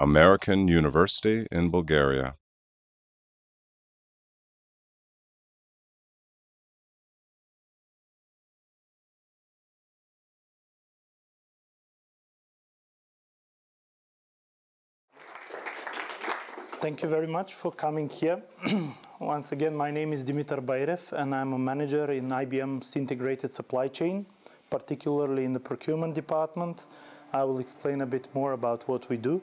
American University in Bulgaria. Thank you very much for coming here. Once again, my name is Dimitar Bairev, and I'm a manager in IBM's integrated supply chain, particularly in the procurement department. I will explain a bit more about what we do.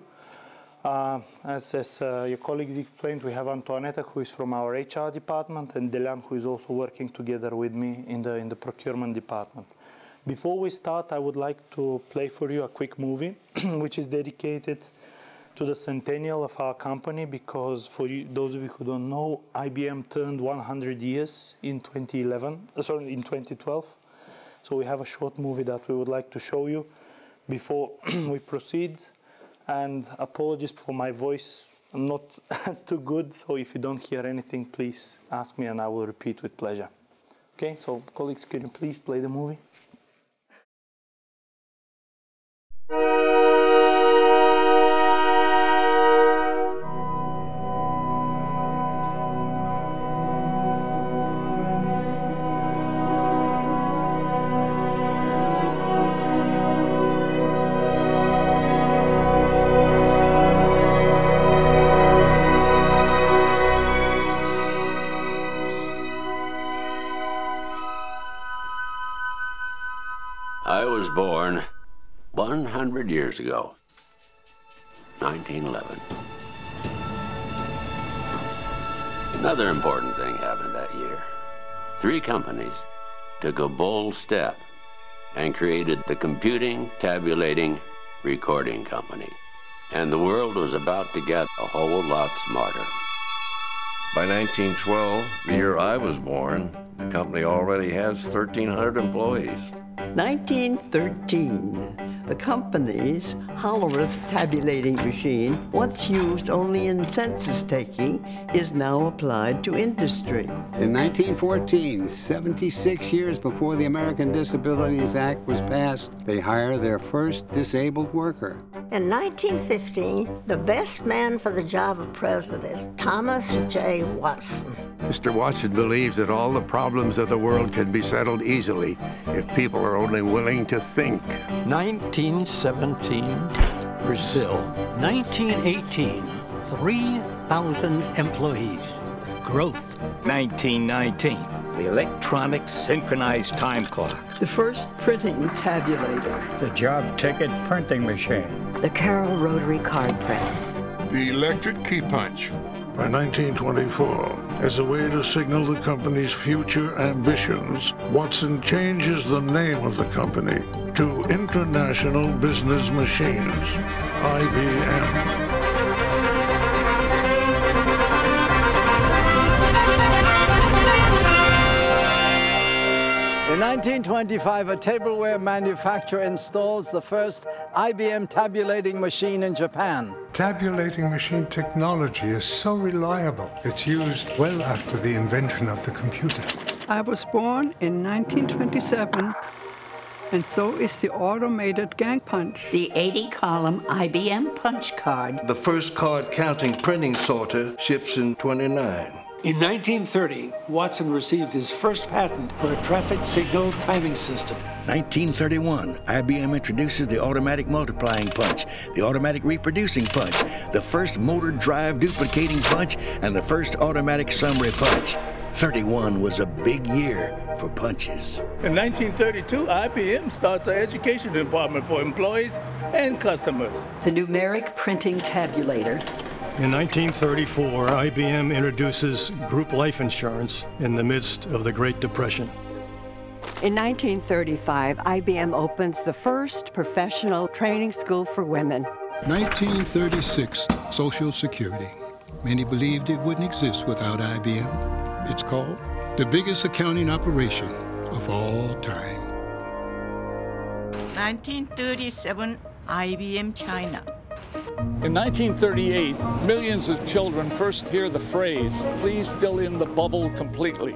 As your colleagues explained, we have Antoaneta, who is from our HR department, and Delyan, who is also working together with me in the procurement department. Before we start, I would like to play for you a quick movie, which is dedicated to the centennial of our company, because for you, those of you who don't know, IBM turned 100 years in 2012. So we have a short movie that we would like to show you before we proceed. And apologies for my voice, I'm not too good, so if you don't hear anything, please ask me and I will repeat with pleasure. Okay, so colleagues, can you please play the movie? I was born 100 years ago, 1911. Another important thing happened that year. 3 companies took a bold step and created the Computing, Tabulating, Recording Company. And the world was about to get a whole lot smarter. By 1912, the year I was born, the company already has 1,300 employees. 1913, the company's Hollerith tabulating machine, once used only in census taking, is now applied to industry. In 1914, 76 years before the American Disabilities Act was passed, they hire their first disabled worker. In 1915, the best man for the job of president is Thomas J. Watson. Mr. Watson believes that all the problems of the world can be settled easily if people are only willing to think. 1917, Brazil. 1918, 3,000 employees. Growth. 1919, the electronic synchronized time clock. The first printing tabulator. The job ticket printing machine. The Carroll rotary card press. The electric key punch. By 1924, as a way to signal the company's future ambitions, Watson changes the name of the company to International Business Machines, IBM. In 1925, a tableware manufacturer installs the first IBM tabulating machine in Japan. Tabulating machine technology is so reliable. It's used well after the invention of the computer. I was born in 1927, and so is the automated gang punch. The 80-column IBM punch card. The first card-counting printing sorter ships in 29. In 1930, Watson received his first patent for a traffic signal timing system. 1931, IBM introduces the automatic multiplying punch, the automatic reproducing punch, the first motor drive duplicating punch, and the first automatic summary punch. 31 was a big year for punches. In 1932, IBM starts an education department for employees and customers. The numeric printing tabulator. In 1934, IBM introduces group life insurance in the midst of the Great Depression. In 1935, IBM opens the first professional training school for women. 1936, Social Security. Many believed it wouldn't exist without IBM. It's called the biggest accounting operation of all time. 1937, IBM China. In 1938, millions of children first hear the phrase, "Please fill in the bubble completely."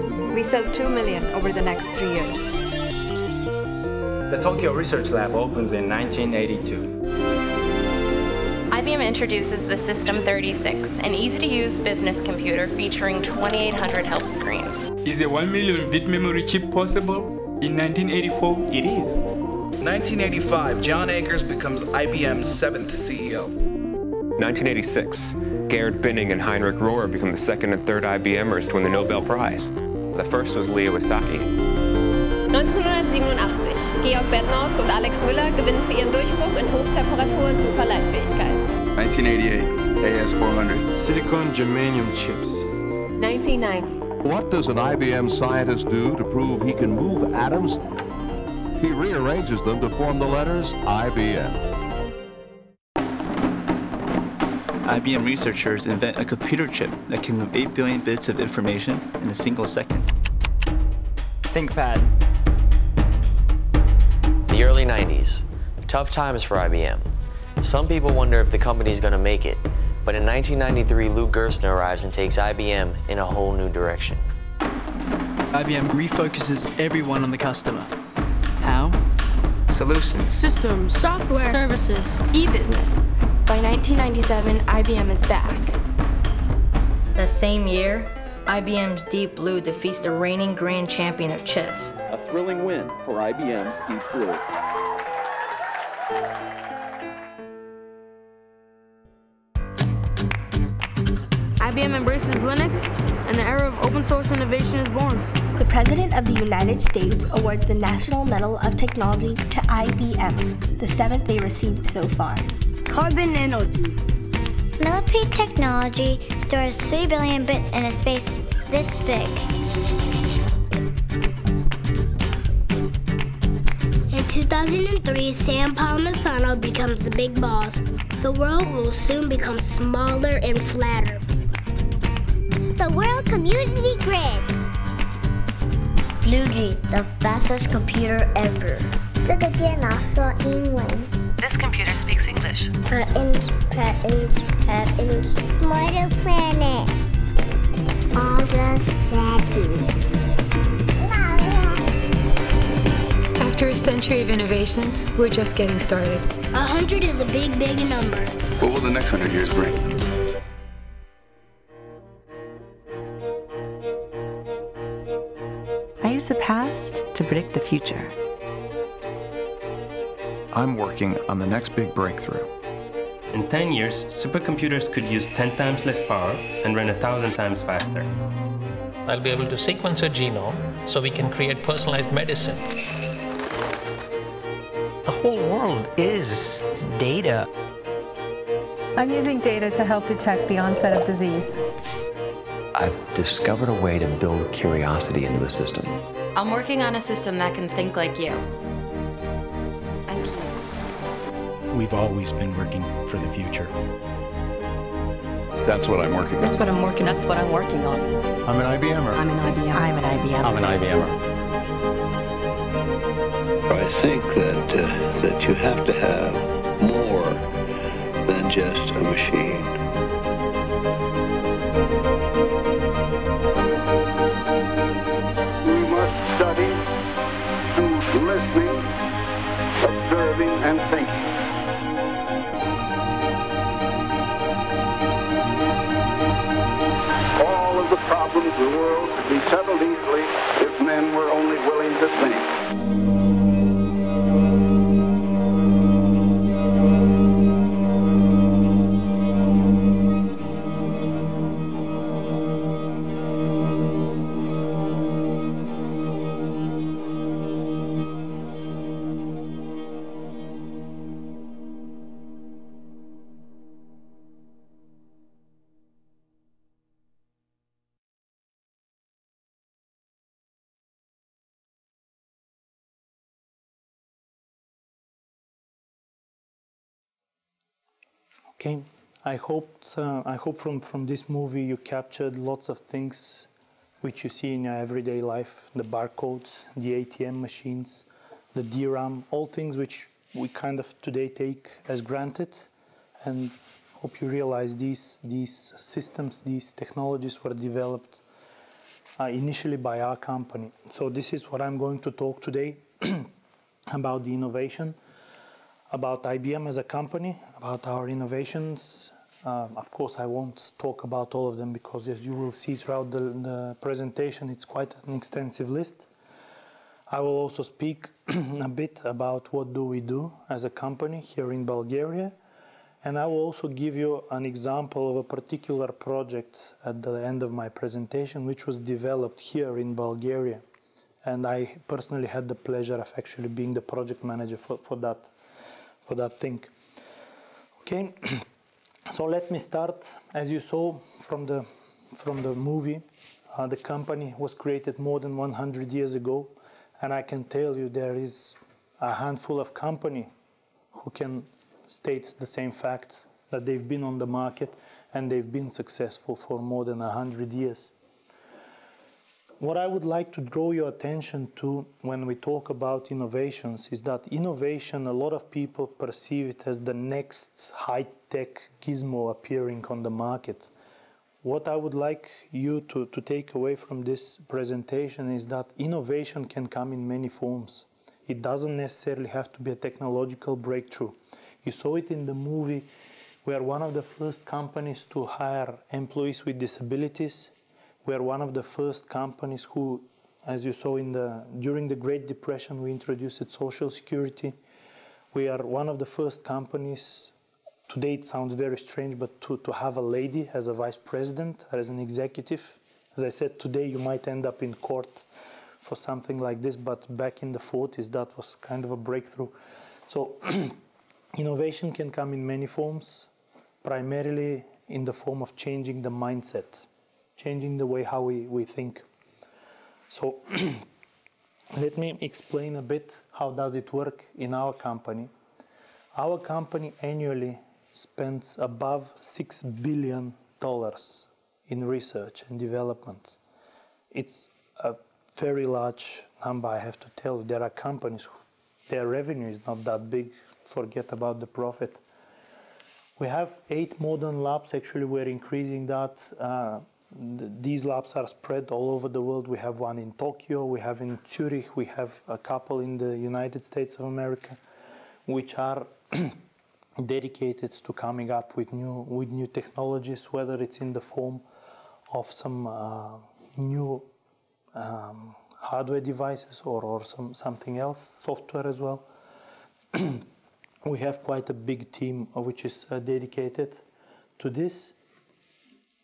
we sell 2 million over the next 3 years. The Tokyo Research Lab opens in 1982. IBM introduces the System 36, an easy-to-use business computer featuring 2,800 help screens. Is a 1 million bit memory chip possible? In 1984, it is. 1985, John Akers becomes IBM's 7th CEO. 1986, Gerhard Binning and Heinrich Rohr become the second and third IBMers to win the Nobel Prize. The first was Leo Isaki. 1987, Georg Bednorz und Alex Müller gewinnen für ihren Durchbruch in Hochtemperatur-Superleitfähigkeit. 1988, AS400. Silicon germanium chips. 1990. What does an IBM scientist do to prove he can move atoms? He rearranges them to form the letters IBM. IBM researchers invent a computer chip that can move 8 billion bits of information in a single second. ThinkPad. The early 90s. Tough times for IBM. Some people wonder if the company's going to make it. But in 1993, Lou Gerstner arrives and takes IBM in a whole new direction. IBM refocuses everyone on the customer. How? Solutions. Systems. Software. Services. E-business. By 1997, IBM is back. That same year, IBM's Deep Blue defeats the reigning grand champion of chess. A thrilling win for IBM's Deep Blue. IBM embraces Linux, and the era of open source innovation is born. The President of the United States awards the National Medal of Technology to IBM, the 7th they received so far. Carbon nanotubes. Millipede technology stores 3 billion bits in a space this big. In 2003, Sam Palmisano becomes the big boss. The world will soon become smaller and flatter. The World Community Grid. BlueG, the fastest computer ever. 这个电脑说英文。 This computer speaks English. Patents. Smarter planet. All the cities. After a century of innovations, we're just getting started. 100 is a big, big number. What will the next 100 years bring? I use the past to predict the future. I'm working on the next big breakthrough. In 10 years, supercomputers could use 10 times less power and run 1,000 times faster. I'll be able to sequence a genome so we can create personalized medicine. The whole world is data. I'm using data to help detect the onset of disease. I've discovered a way to build curiosity into the system. I'm working on a system that can think like you. We've always been working for the future. That's what I'm working on. That's what I'm working on. That's what I'm working on. I'm an IBMer. I'm an IBM. I'm an IBM. I'm an IBMer. I think that you have to have more than just a machine. We must study through listening, observing, and thinking. All of the problems of the world could be settled easily if men were only willing to think. Okay, I hope from this movie you captured lots of things which you see in your everyday life, the barcodes, the ATM machines, the DRAM, all things which we kind of today take as granted, and hope you realize these systems, these technologies were developed initially by our company. So this is what I'm going to talk today about the innovation, about IBM as a company, about our innovations. Of course, I won't talk about all of them because, as you will see throughout the presentation, it's quite an extensive list. I will also speak a bit about what do we do as a company here in Bulgaria, and I will also give you an example of a particular project at the end of my presentation, which was developed here in Bulgaria. And I personally had the pleasure of actually being the project manager for that thing. Okay, so let me start. As you saw from the movie, the company was created more than 100 years ago, and I can tell you there is a handful of companies who can state the same fact, that they've been on the market and they've been successful for more than 100 years. What I would like to draw your attention to when we talk about innovations is that innovation, a lot of people perceive it as the next high-tech gizmo appearing on the market. What I would like you to take away from this presentation is that innovation can come in many forms. It doesn't necessarily have to be a technological breakthrough. You saw it in the movie. We are one of the first companies to hire employees with disabilities. We are one of the first companies who, as you saw during the Great Depression, we introduced Social Security. We are one of the first companies, today it sounds very strange, but to have a lady as a vice president, as an executive. As I said, today you might end up in court for something like this, but back in the 40s, that was kind of a breakthrough. So innovation can come in many forms, primarily in the form of changing the mindset, changing the way how we think. So let me explain a bit how does it work in our company. Our company annually spends above $6 billion in research and development. It's a very large number, I have to tell you. There are companies their revenue is not that big, forget about the profit. We have 8 modern labs. Actually, we're increasing that. These labs are spread all over the world. We have one in Tokyo, we have in Zurich, we have a couple in the United States of America, which are dedicated to coming up with new technologies, whether it's in the form of some new hardware devices or something else, software as well. We have quite a big team which is dedicated to this.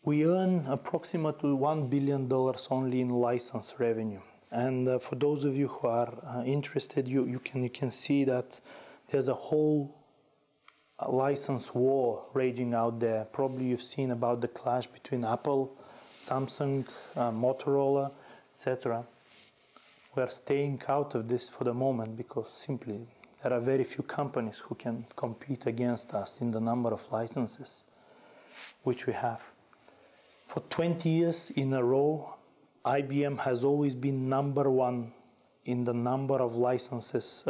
We earn approximately $1 billion only in license revenue. And for those of you who are interested, you can see that there's a whole license war raging out there. Probably you've seen about the clash between Apple, Samsung, Motorola, etc. We're staying out of this for the moment because simply there are very few companies who can compete against us in the number of licenses which we have. For 20 years in a row, IBM has always been #1 in the number of licenses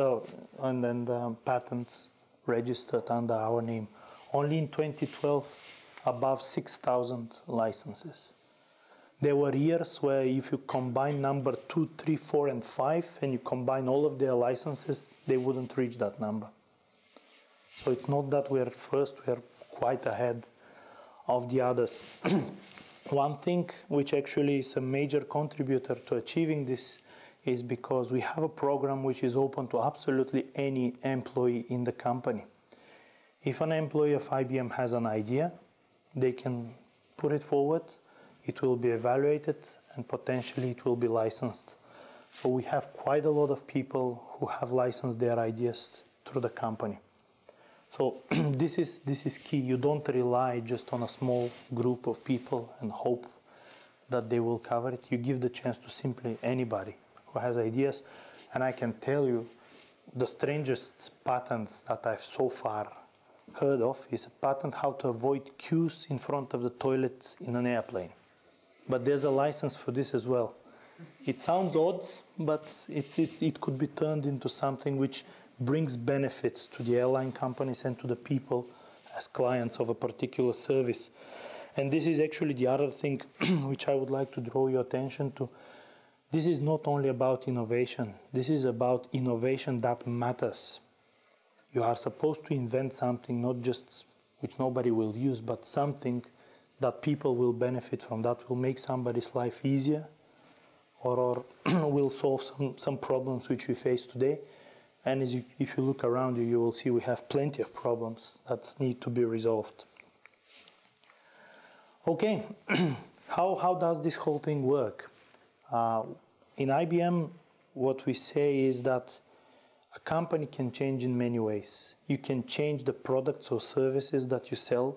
and patents registered under our name. Only in 2012, above 6,000 licenses. There were years where if you combine number 2, 3, 4, and 5, and you combine all of their licenses, they wouldn't reach that number. So it's not that we're first, we're quite ahead of the others. One thing which actually is a major contributor to achieving this is because we have a program which is open to absolutely any employee in the company. If an employee of IBM has an idea, they can put it forward, it will be evaluated, and potentially it will be licensed. So we have quite a lot of people who have licensed their ideas through the company. So this is key. You don't rely just on a small group of people and hope that they will cover it. You give the chance to simply anybody who has ideas. And I can tell you the strangest patent that I've so far heard of is a patent how to avoid queues in front of the toilet in an airplane. But there's a license for this as well. It sounds odd, but it could be turned into something which brings benefits to the airline companies and to the people as clients of a particular service. And this is actually the other thing which I would like to draw your attention to. This is not only about innovation. This is about innovation that matters. You are supposed to invent something, not just which nobody will use, but something that people will benefit from, that will make somebody's life easier, or will solve some problems which we face today. And if you look around you, you will see we have plenty of problems that need to be resolved. Okay, how does this whole thing work? In IBM, what we say is that a company can change in many ways. You can change the products or services that you sell.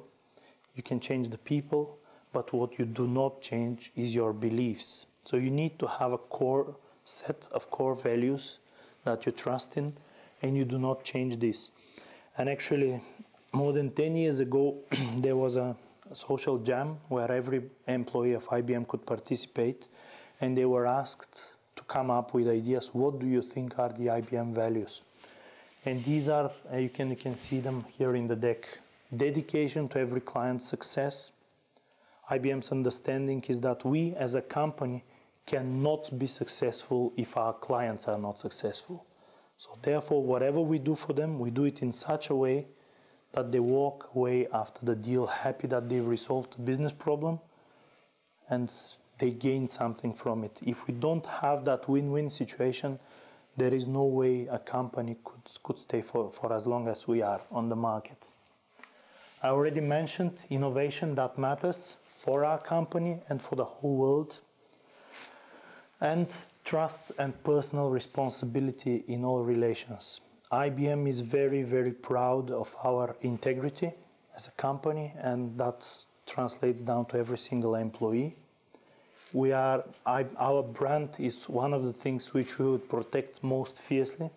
You can change the people, but what you do not change is your beliefs. So you need to have a core set of core values that you trust in, and you do not change this. And actually, more than 10 years ago, there was a social jam where every employee of IBM could participate, and they were asked to come up with ideas. What do you think are the IBM values? And these are, you can see them here in the deck. Dedication to every client's success. IBM's understanding is that we as a company cannot be successful if our clients are not successful. So therefore, whatever we do for them, we do it in such a way that they walk away after the deal happy that they've resolved the business problem and they gain something from it. If we don't have that win-win situation, there is no way a company could stay for as long as we are on the market. I already mentioned innovation that matters for our company and for the whole world. And trust and personal responsibility in all relations. IBM is very, very proud of our integrity as a company, and that translates down to every single employee. Our brand is one of the things which we would protect most fiercely.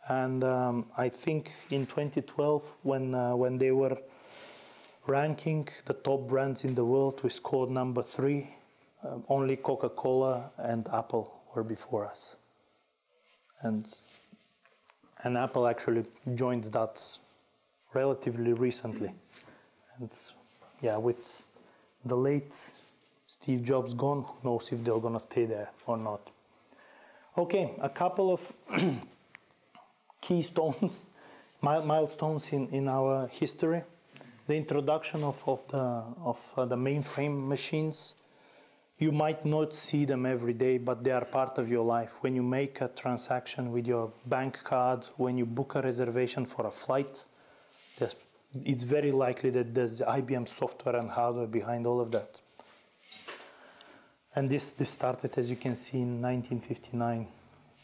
And I think in 2012, when they were ranking the top brands in the world, we scored number 3. Only Coca-Cola and Apple were before us. And Apple actually joined that relatively recently. And yeah, with the late Steve Jobs gone, who knows if they're going to stay there or not. Okay, a couple of keystones, milestones in our history. The introduction of the mainframe machines. You might not see them every day, but they are part of your life. When you make a transaction with your bank card, when you book a reservation for a flight, it's very likely that there's IBM software and hardware behind all of that. And this started, as you can see, in 1959.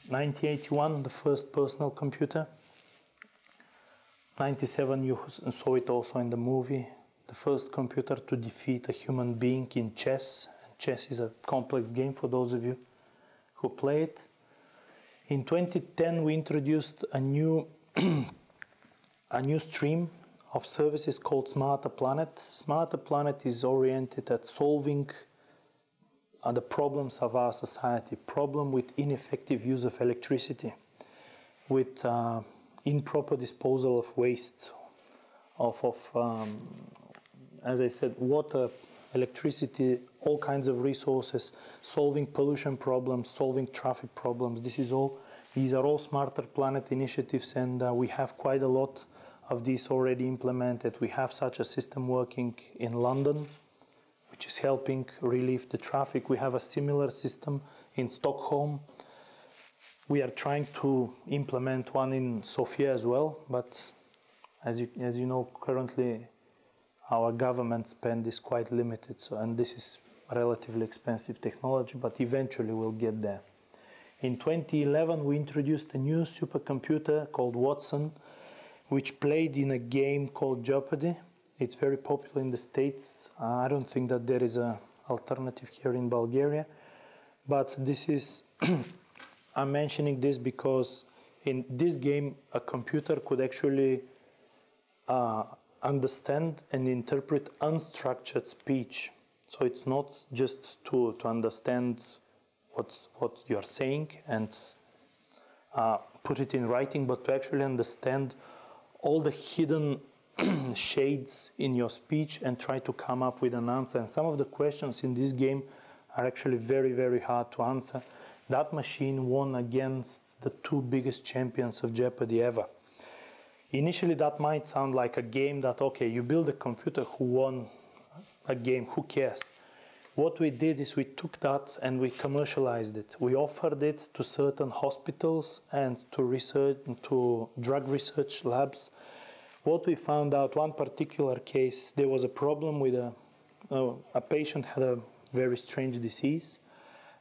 1981, the first personal computer. 1997, you saw it also in the movie, the first computer to defeat a human being in chess. Chess is a complex game for those of you who play it. In 2010, we introduced a new stream of services called Smarter Planet. Smarter Planet is oriented at solving the problems of our society, problem with ineffective use of electricity, with improper disposal of waste, as I said, water, electricity, all kinds of resources, solving pollution problems, solving traffic problems. These are all Smarter Planet initiatives, and we have quite a lot of these already implemented. We have such a system working in London, which is helping relieve the traffic. We have a similar system in Stockholm. We are trying to implement one in Sofia as well, but as you know, currently our government spend is quite limited, and this is relatively expensive technology, but eventually we'll get there. In 2011, we introduced a new supercomputer called Watson, which played in a game called Jeopardy. It's very popular in the States. I don't think that there is an alternative here in Bulgaria, but this is, I'm mentioning this because in this game, a computer could actually understand and interpret unstructured speech. So it's not just to understand what you're saying and put it in writing, but to actually understand all the hidden shades in your speech and try to come up with an answer. And some of the questions in this game are actually very, very hard to answer. That machine won against the two biggest champions of Jeopardy ever. Initially, that might sound like a game that, okay, you build a computer who won a game, who cares? What we did is we took that and we commercialized it. We offered it to certain hospitals and to research, to drug research labs. What we found out, one particular case, there was a problem with a patient had a very strange disease,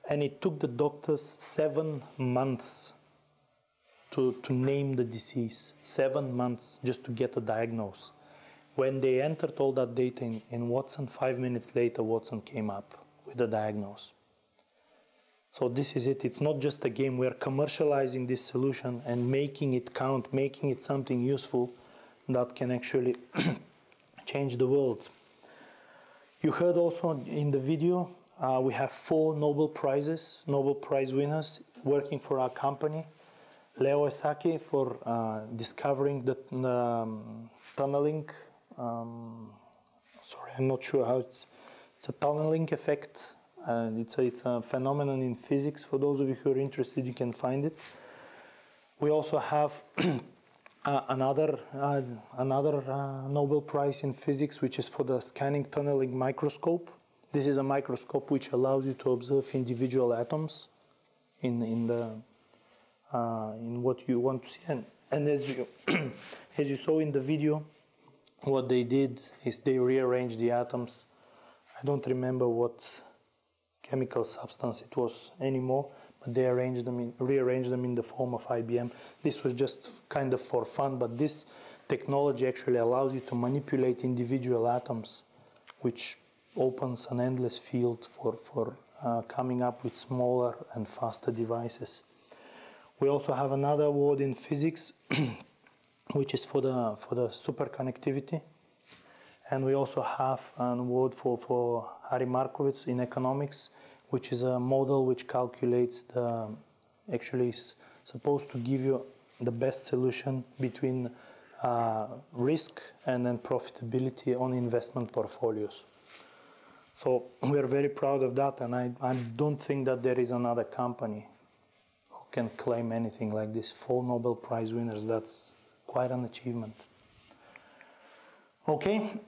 and it took the doctors 7 months to name the disease. 7 months just to get a diagnosis. When they entered all that data in Watson, 5 minutes later, Watson came up with a diagnosis. So this is it. It's not just a game. We're commercializing this solution and making it count, making it something useful that can actually change the world. You heard also in the video, we have 4 Nobel Prizes, Nobel Prize winners working for our company. Leo Esaki for discovering the tunneling. Sorry, I'm not sure how it's a tunneling effect. It's a phenomenon in physics. For those of you who are interested, you can find it. We also have another Nobel Prize in physics, which is for the scanning tunneling microscope. This is a microscope which allows you to observe individual atoms in what you want to see. And as you saw in the video, what they did is they rearranged the atoms. I don't remember what chemical substance it was anymore, but they rearranged them in the form of IBM. This was just kind of for fun, but this technology actually allows you to manipulate individual atoms, which opens an endless field for coming up with smaller and faster devices. We also have another award in physics, which is for the superconductivity, and we also have an award for Harry Markowitz in economics, which is a model which calculates actually is supposed to give you the best solution between risk and then profitability on investment portfolios. So we are very proud of that, and I don't think that there is another company who can claim anything like this. 4 Nobel Prize winners, that's quite an achievement. Okay,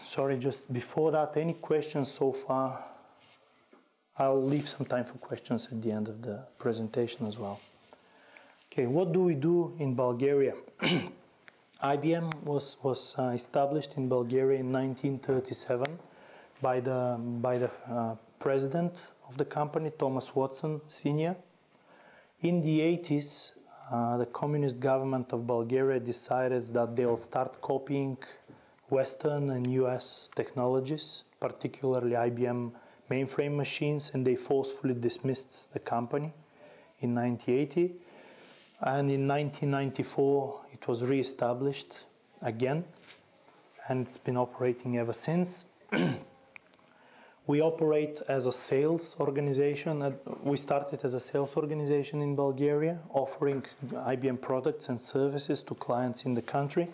sorry, just before that, any questions so far? I'll leave some time for questions at the end of the presentation as well. Okay, what do we do in Bulgaria? IBM was established in Bulgaria in 1937 by the president of the company, Thomas Watson Sr. In the 80s, the communist government of Bulgaria decided that they will start copying Western and US technologies, particularly IBM mainframe machines, and they forcefully dismissed the company in 1980. And in 1994, it was re-established again, and it's been operating ever since. We operate as a sales organization. We started as a sales organization in Bulgaria, offering IBM products and services to clients in the country.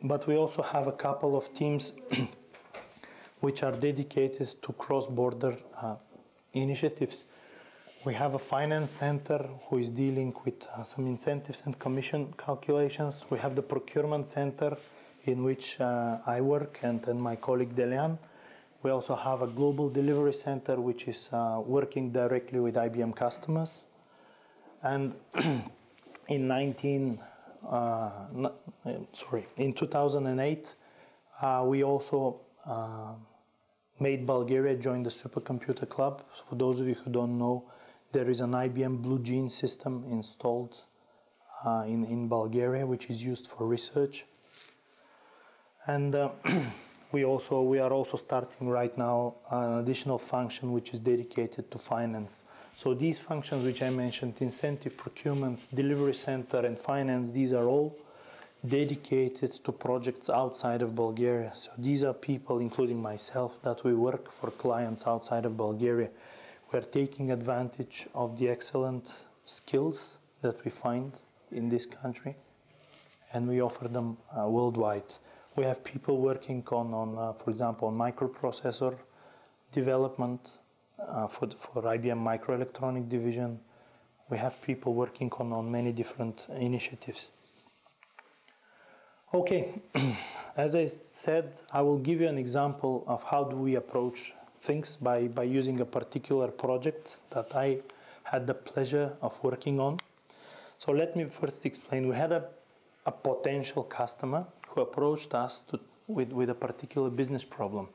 But we also have a couple of teams which are dedicated to cross-border initiatives. We have a finance center who is dealing with some incentives and commission calculations. We have the procurement center in which I work and my colleague Delyan. We also have a global delivery center which is working directly with IBM customers. And in 2008, we also made Bulgaria join the Supercomputer Club. So for those of you who don't know, there is an IBM Blue Gene system installed in Bulgaria, which is used for research. And we are also starting right now an additional function which is dedicated to finance. So these functions which I mentioned, incentive, procurement, delivery center, and finance, these are all dedicated to projects outside of Bulgaria. So these are people, including myself, that we work for clients outside of Bulgaria. We're taking advantage of the excellent skills that we find in this country, and we offer them worldwide. We have people working on for example, on microprocessor development for IBM Microelectronic Division. We have people working on many different initiatives. Okay, as I said, I will give you an example of how do we approach things by using a particular project that I had the pleasure of working on. So let me first explain. We had a potential customer who approached us with a particular business problem.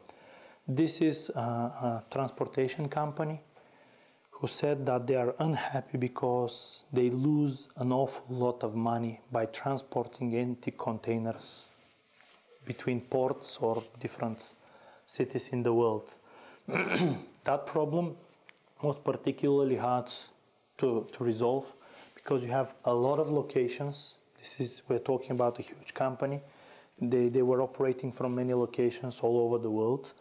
This is a transportation company who said that they are unhappy because they lose an awful lot of money by transporting empty containers between ports or different cities in the world. That problem was particularly hard to resolve because you have a lot of locations. We're talking about a huge company. They were operating from many locations all over the world.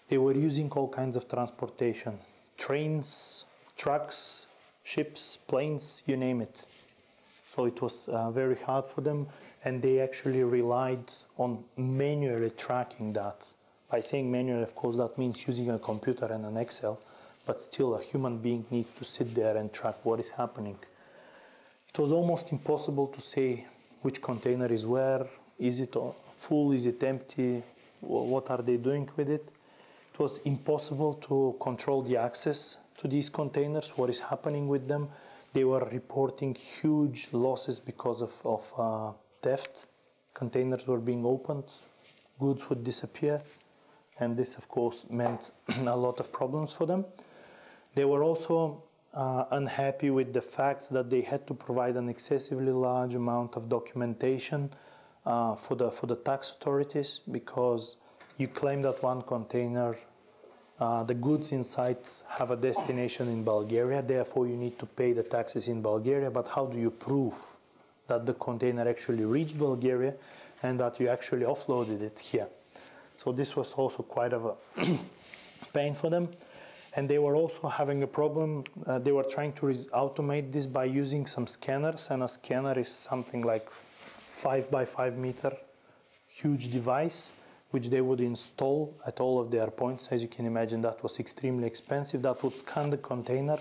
They were using all kinds of transportation, trains, trucks, ships, planes, you name it. So it was very hard for them, and they actually relied on manually tracking that. By saying manually, of course, that means using a computer and an Excel, but still a human being needs to sit there and track what is happening. It was almost impossible to say which container is where. Is it full? Is it empty? What are they doing with it? It was impossible to control the access to these containers, what is happening with them. They were reporting huge losses because of theft. Containers were being opened, goods would disappear, and this, of course, meant a lot of problems for them. They were also unhappy with the fact that they had to provide an excessively large amount of documentation for the tax authorities, because you claim that one container, the goods inside have a destination in Bulgaria, therefore you need to pay the taxes in Bulgaria, but how do you prove that the container actually reached Bulgaria and that you actually offloaded it here? So this was also quite of a pain for them. And they were also having a problem. They were trying to automate this by using some scanners, and a scanner is something like 5 by 5 meter huge device, which they would install at all of their points. As you can imagine, that was extremely expensive. That would scan the container,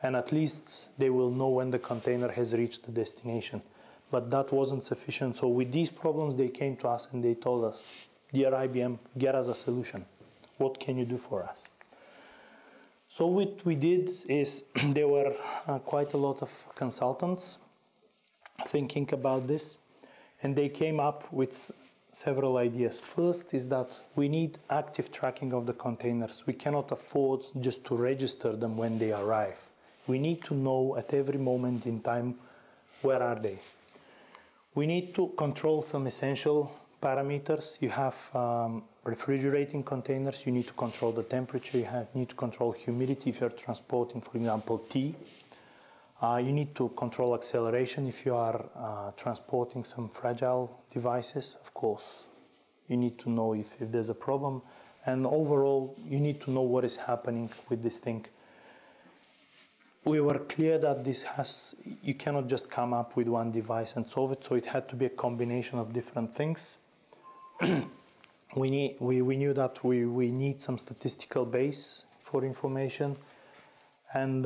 and at least they will know when the container has reached the destination. But that wasn't sufficient. So with these problems, they came to us and they told us, "Dear IBM, get us a solution. What can you do for us?" So what we did is there were quite a lot of consultants thinking about this, and they came up with several ideas. First is that we need active tracking of the containers. We cannot afford just to register them when they arrive. We need to know at every moment in time, where are they? We need to control some essential parameters. You have refrigerating containers, you need to control the temperature, you need to control humidity if you're transporting, for example, tea. You need to control acceleration if you are transporting some fragile devices. Of course, you need to know if there's a problem. And overall, you need to know what is happening with this thing. We were clear that you cannot just come up with one device and solve it, so it had to be a combination of different things. We knew that we need some statistical base for information, and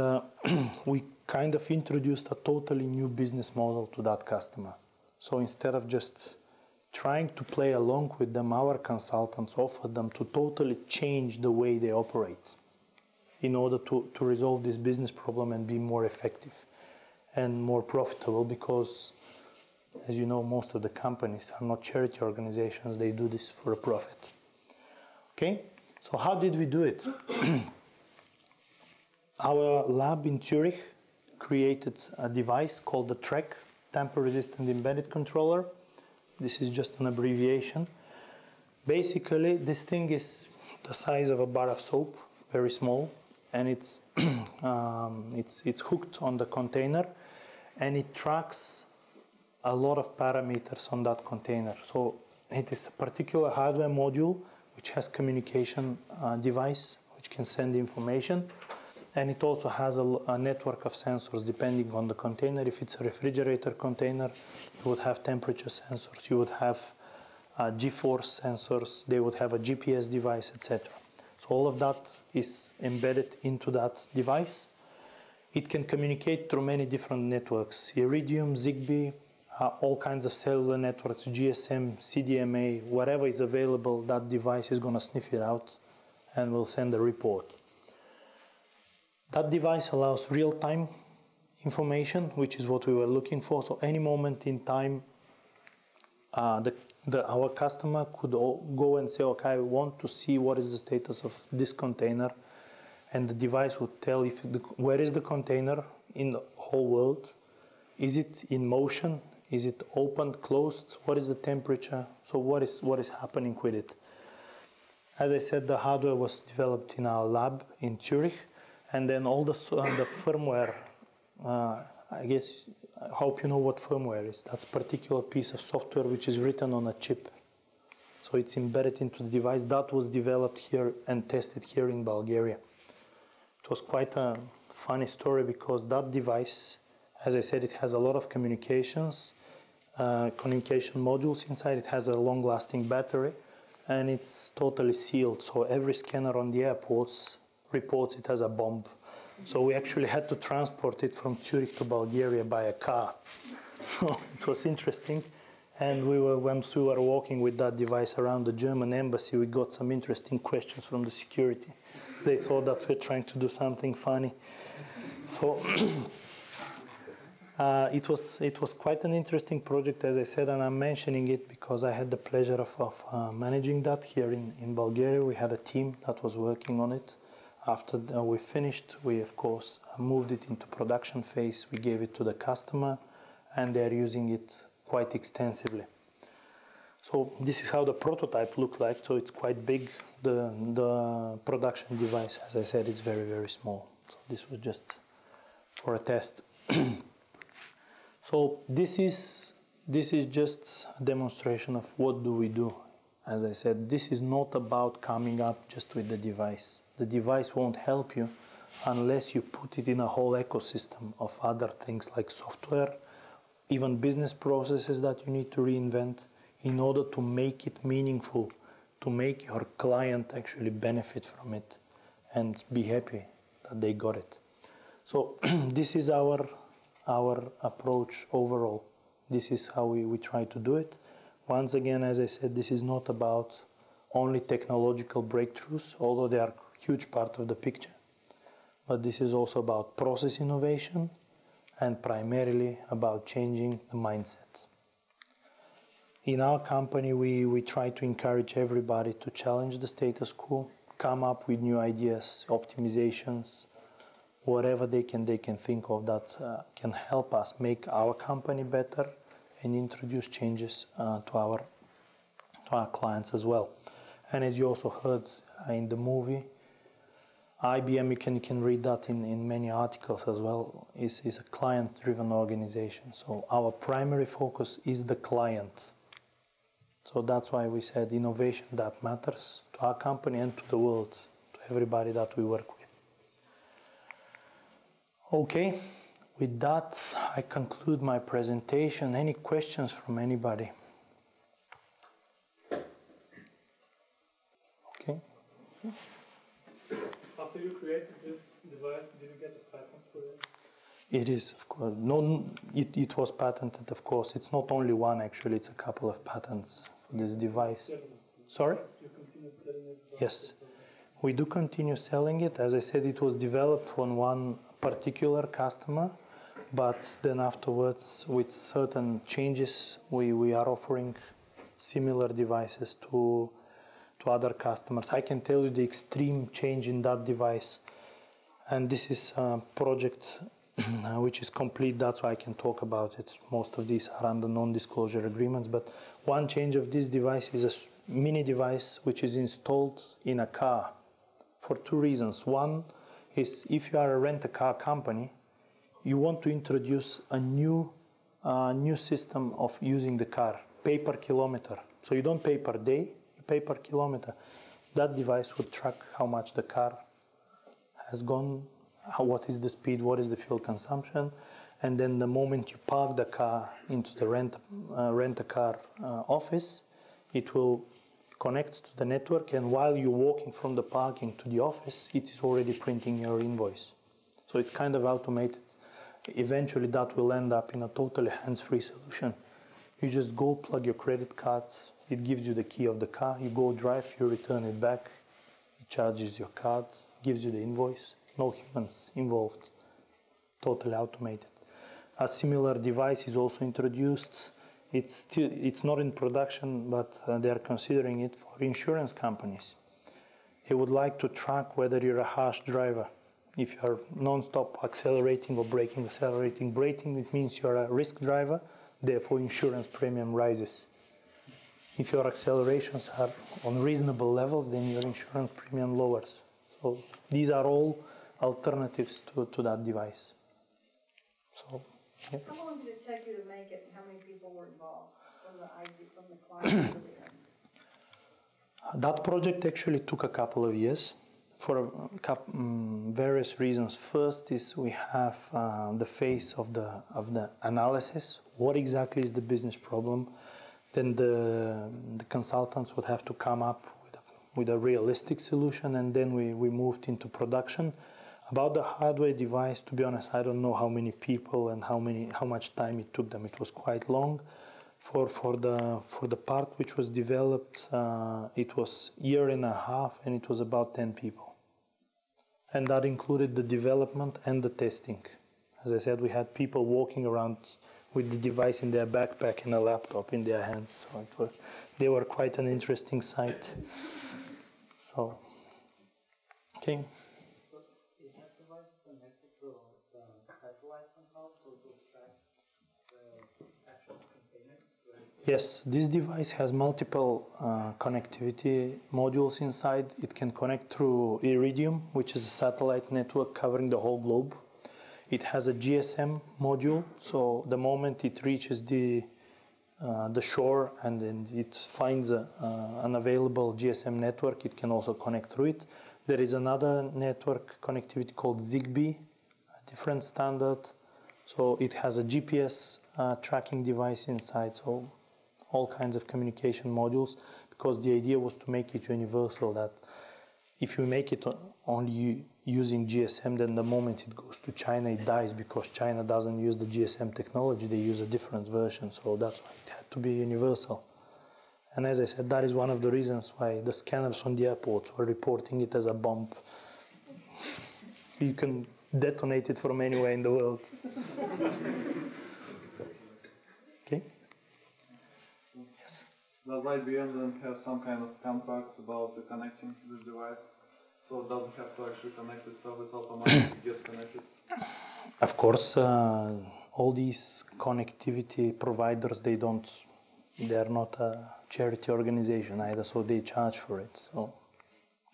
we kind of introduced a totally new business model to that customer. So instead of just trying to play along with them, our consultants offered them to totally change the way they operate in order to resolve this business problem and be more effective and more profitable, because, as you know, most of the companies are not charity organizations. They do this for a profit. Okay, so how did we do it? Our lab in Zurich created a device called the TREC, Tamper-Resistant Embedded Controller. This is just an abbreviation. Basically, this thing is the size of a bar of soap, very small, and it's hooked on the container, and it tracks a lot of parameters on that container. So it is a particular hardware module which has communication device which can send information, and it also has a network of sensors depending on the container. If it's a refrigerator container, you would have temperature sensors, you would have G-force sensors, they would have a GPS device, etc. So all of that is embedded into that device. It can communicate through many different networks, Iridium, Zigbee, all kinds of cellular networks, GSM, CDMA, whatever is available, that device is going to sniff it out and will send a report. That device allows real-time information, which is what we were looking for. So any moment in time, our customer could go and say, okay, I want to see what is the status of this container, and the device would tell where is the container in the whole world. Is it in motion? Is it open, closed? What is the temperature? So what is happening with it? As I said, the hardware was developed in our lab in Zurich, and then all the firmware, I guess, I hope you know what firmware is. That's a particular piece of software which is written on a chip. So it's embedded into the device. That was developed here and tested here in Bulgaria. It was quite a funny story because that device, as I said, it has a lot of communication modules inside. It has a long-lasting battery, and it's totally sealed. So every scanner on the airports reports it as a bomb. So we actually had to transport it from Zurich to Bulgaria by a car. So it was interesting. And once we were walking with that device around the German embassy, we got some interesting questions from the security. They thought that we're trying to do something funny. So it was quite an interesting project, as I said, and I'm mentioning it because I had the pleasure of managing that here in Bulgaria. We had a team that was working on it. After we finished, we of course moved it into production phase. We gave it to the customer, and they're using it quite extensively. So this is how the prototype looked like. So it's quite big. The production device, as I said, is very, very small. So this was just for a test. So this is just a demonstration of what do we do. As I said, this is not about coming up just with the device. The device won't help you unless you put it in a whole ecosystem of other things like software, even business processes that you need to reinvent in order to make it meaningful, to make your client actually benefit from it and be happy that they got it. So this is our approach overall. This is how we try to do it. Once again, as I said, this is not about only technological breakthroughs, although they are a huge part of the picture. But this is also about process innovation and primarily about changing the mindset. In our company, we try to encourage everybody to challenge the status quo, come up with new ideas, optimizations, whatever they can think of that can help us make our company better and introduce changes to our clients as well. And as you also heard in the movie, IBM, you can read that in many articles as well, is a client-driven organization. So our primary focus is the client. So that's why we said innovation that matters to our company and to the world, to everybody that we work with. Okay, with that, I conclude my presentation. Any questions from anybody? Okay. After you created this device, did you get a patent for it? It is, of course. No, it was patented, of course. It's not only one, actually. It's a couple of patents for this device. Sorry? You continue selling it? Yes. We do continue selling it. As I said, it was developed for one particular customer, but then afterwards, with certain changes, we are offering similar devices to other customers. I can tell you the extreme change in that device, and this is a project which is complete. That's why I can talk about it. Most of these are under non-disclosure agreements, but one change of this device is a mini device which is installed in a car for two reasons. One is if you are a rent-a-car company, you want to introduce a new system of using the car, pay per kilometer. So you don't pay per day, you pay per kilometer. That device would track how much the car has gone, what is the speed, what is the fuel consumption, and then the moment you park the car into the rent-a-car office, it will connect to the network, and while you're walking from the parking to the office, it is already printing your invoice. So it's kind of automated. Eventually that will end up in a totally hands-free solution. You just go plug your credit card, it gives you the key of the car, you go drive, you return it back, it charges your card, gives you the invoice, no humans involved, totally automated. A similar device is also introduced. It's not in production, but they are considering it for insurance companies. They would like to track whether you're a harsh driver. If you're non-stop accelerating or braking, accelerating, braking, it means you're a risk driver, therefore insurance premium rises. If your accelerations are on reasonable levels, then your insurance premium lowers. So these are all alternatives to that device. So, yeah. How long did it take you to make it, and how many people were involved from the client to the end? That project actually took a couple of years for various reasons. First is we have the phase of the analysis. What exactly is the business problem? Then the consultants would have to come up with a realistic solution, and then we moved into production. About the hardware device, to be honest, I don't know how many people and how much time it took them. It was quite long. For the part which was developed, it was a year and a half, and it was about 10 people. And that included the development and the testing. As I said, we had people walking around with the device in their backpack and a laptop in their hands. So they were quite an interesting sight. So, okay. So is that device connected to the satellite somehow, so to track the actual container? Yes, this device has multiple connectivity modules inside. It can connect through Iridium, which is a satellite network covering the whole globe. It has a GSM module, so the moment it reaches the shore and then it finds an available GSM network, it can also connect through it. There is another network connectivity called Zigbee, a different standard. So it has a GPS tracking device inside, so all kinds of communication modules, because the idea was to make it universal, that if you make it only using GSM, then the moment it goes to China, it dies, because China doesn't use the GSM technology, they use a different version, so that's why it had to be universal. And as I said, that is one of the reasons why the scanners on the airports were reporting it as a bomb. You can detonate it from anywhere in the world. Okay? Yes? Does IBM then have some kind of contracts about connecting this device? So it doesn't have to actually connect itself, it's automatically gets connected? Of course, all these connectivity providers, they are not a charity organization either, so they charge for it. So,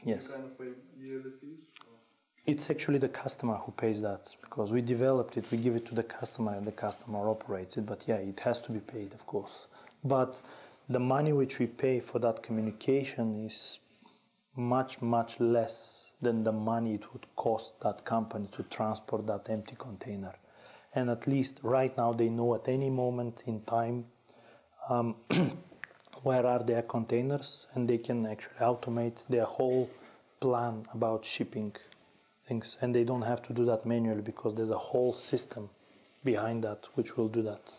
yes. You kind of pay yearly fees? It's actually the customer who pays that, because we developed it, we give it to the customer, and the customer operates it. But yeah, it has to be paid, of course. But the money which we pay for that communication is much, much less than the money it would cost that company to transport that empty container. And at least right now they know at any moment in time where are their containers, and they can actually automate their whole plan about shipping things. And they don't have to do that manually, because there's a whole system behind that which will do that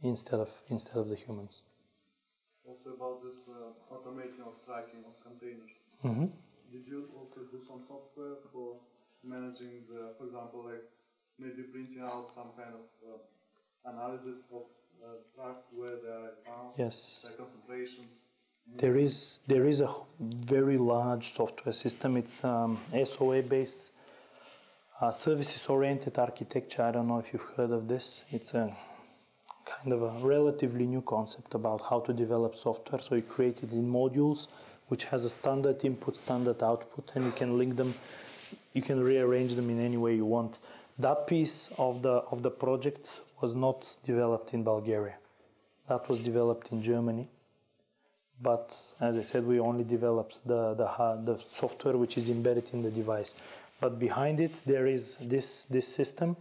instead of the humans. Also about this automating of tracking of containers. Mm-hmm. Did you also do some software for managing the, for example, like maybe printing out some kind of analysis of trucks where they are found, yes, their concentrations? There is a very large software system. It's SOA-based, services-oriented architecture. I don't know if you've heard of this. It's a kind of a relatively new concept about how to develop software. So you create it in modules, which has a standard input, standard output, and you can link them. You can rearrange them in any way you want. That piece of the project was not developed in Bulgaria. That was developed in Germany. But as I said, we only developed the software which is embedded in the device. But behind it, there is this system,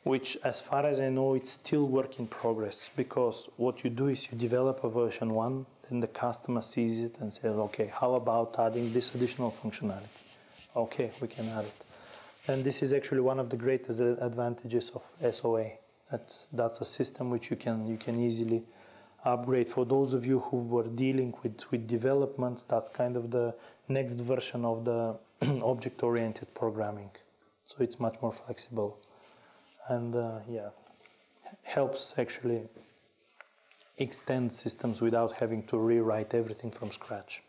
which, as far as I know, it's still work in progress. Because what you do is you develop a version 1, then the customer sees it and says, okay, how about adding this additional functionality? Okay, we can add it. And this is actually one of the greatest advantages of SOA. That's a system which you can easily upgrade. For those of you who were dealing with development, that's kind of the next version of the object-oriented programming. So it's much more flexible. And yeah, helps actually extend systems without having to rewrite everything from scratch.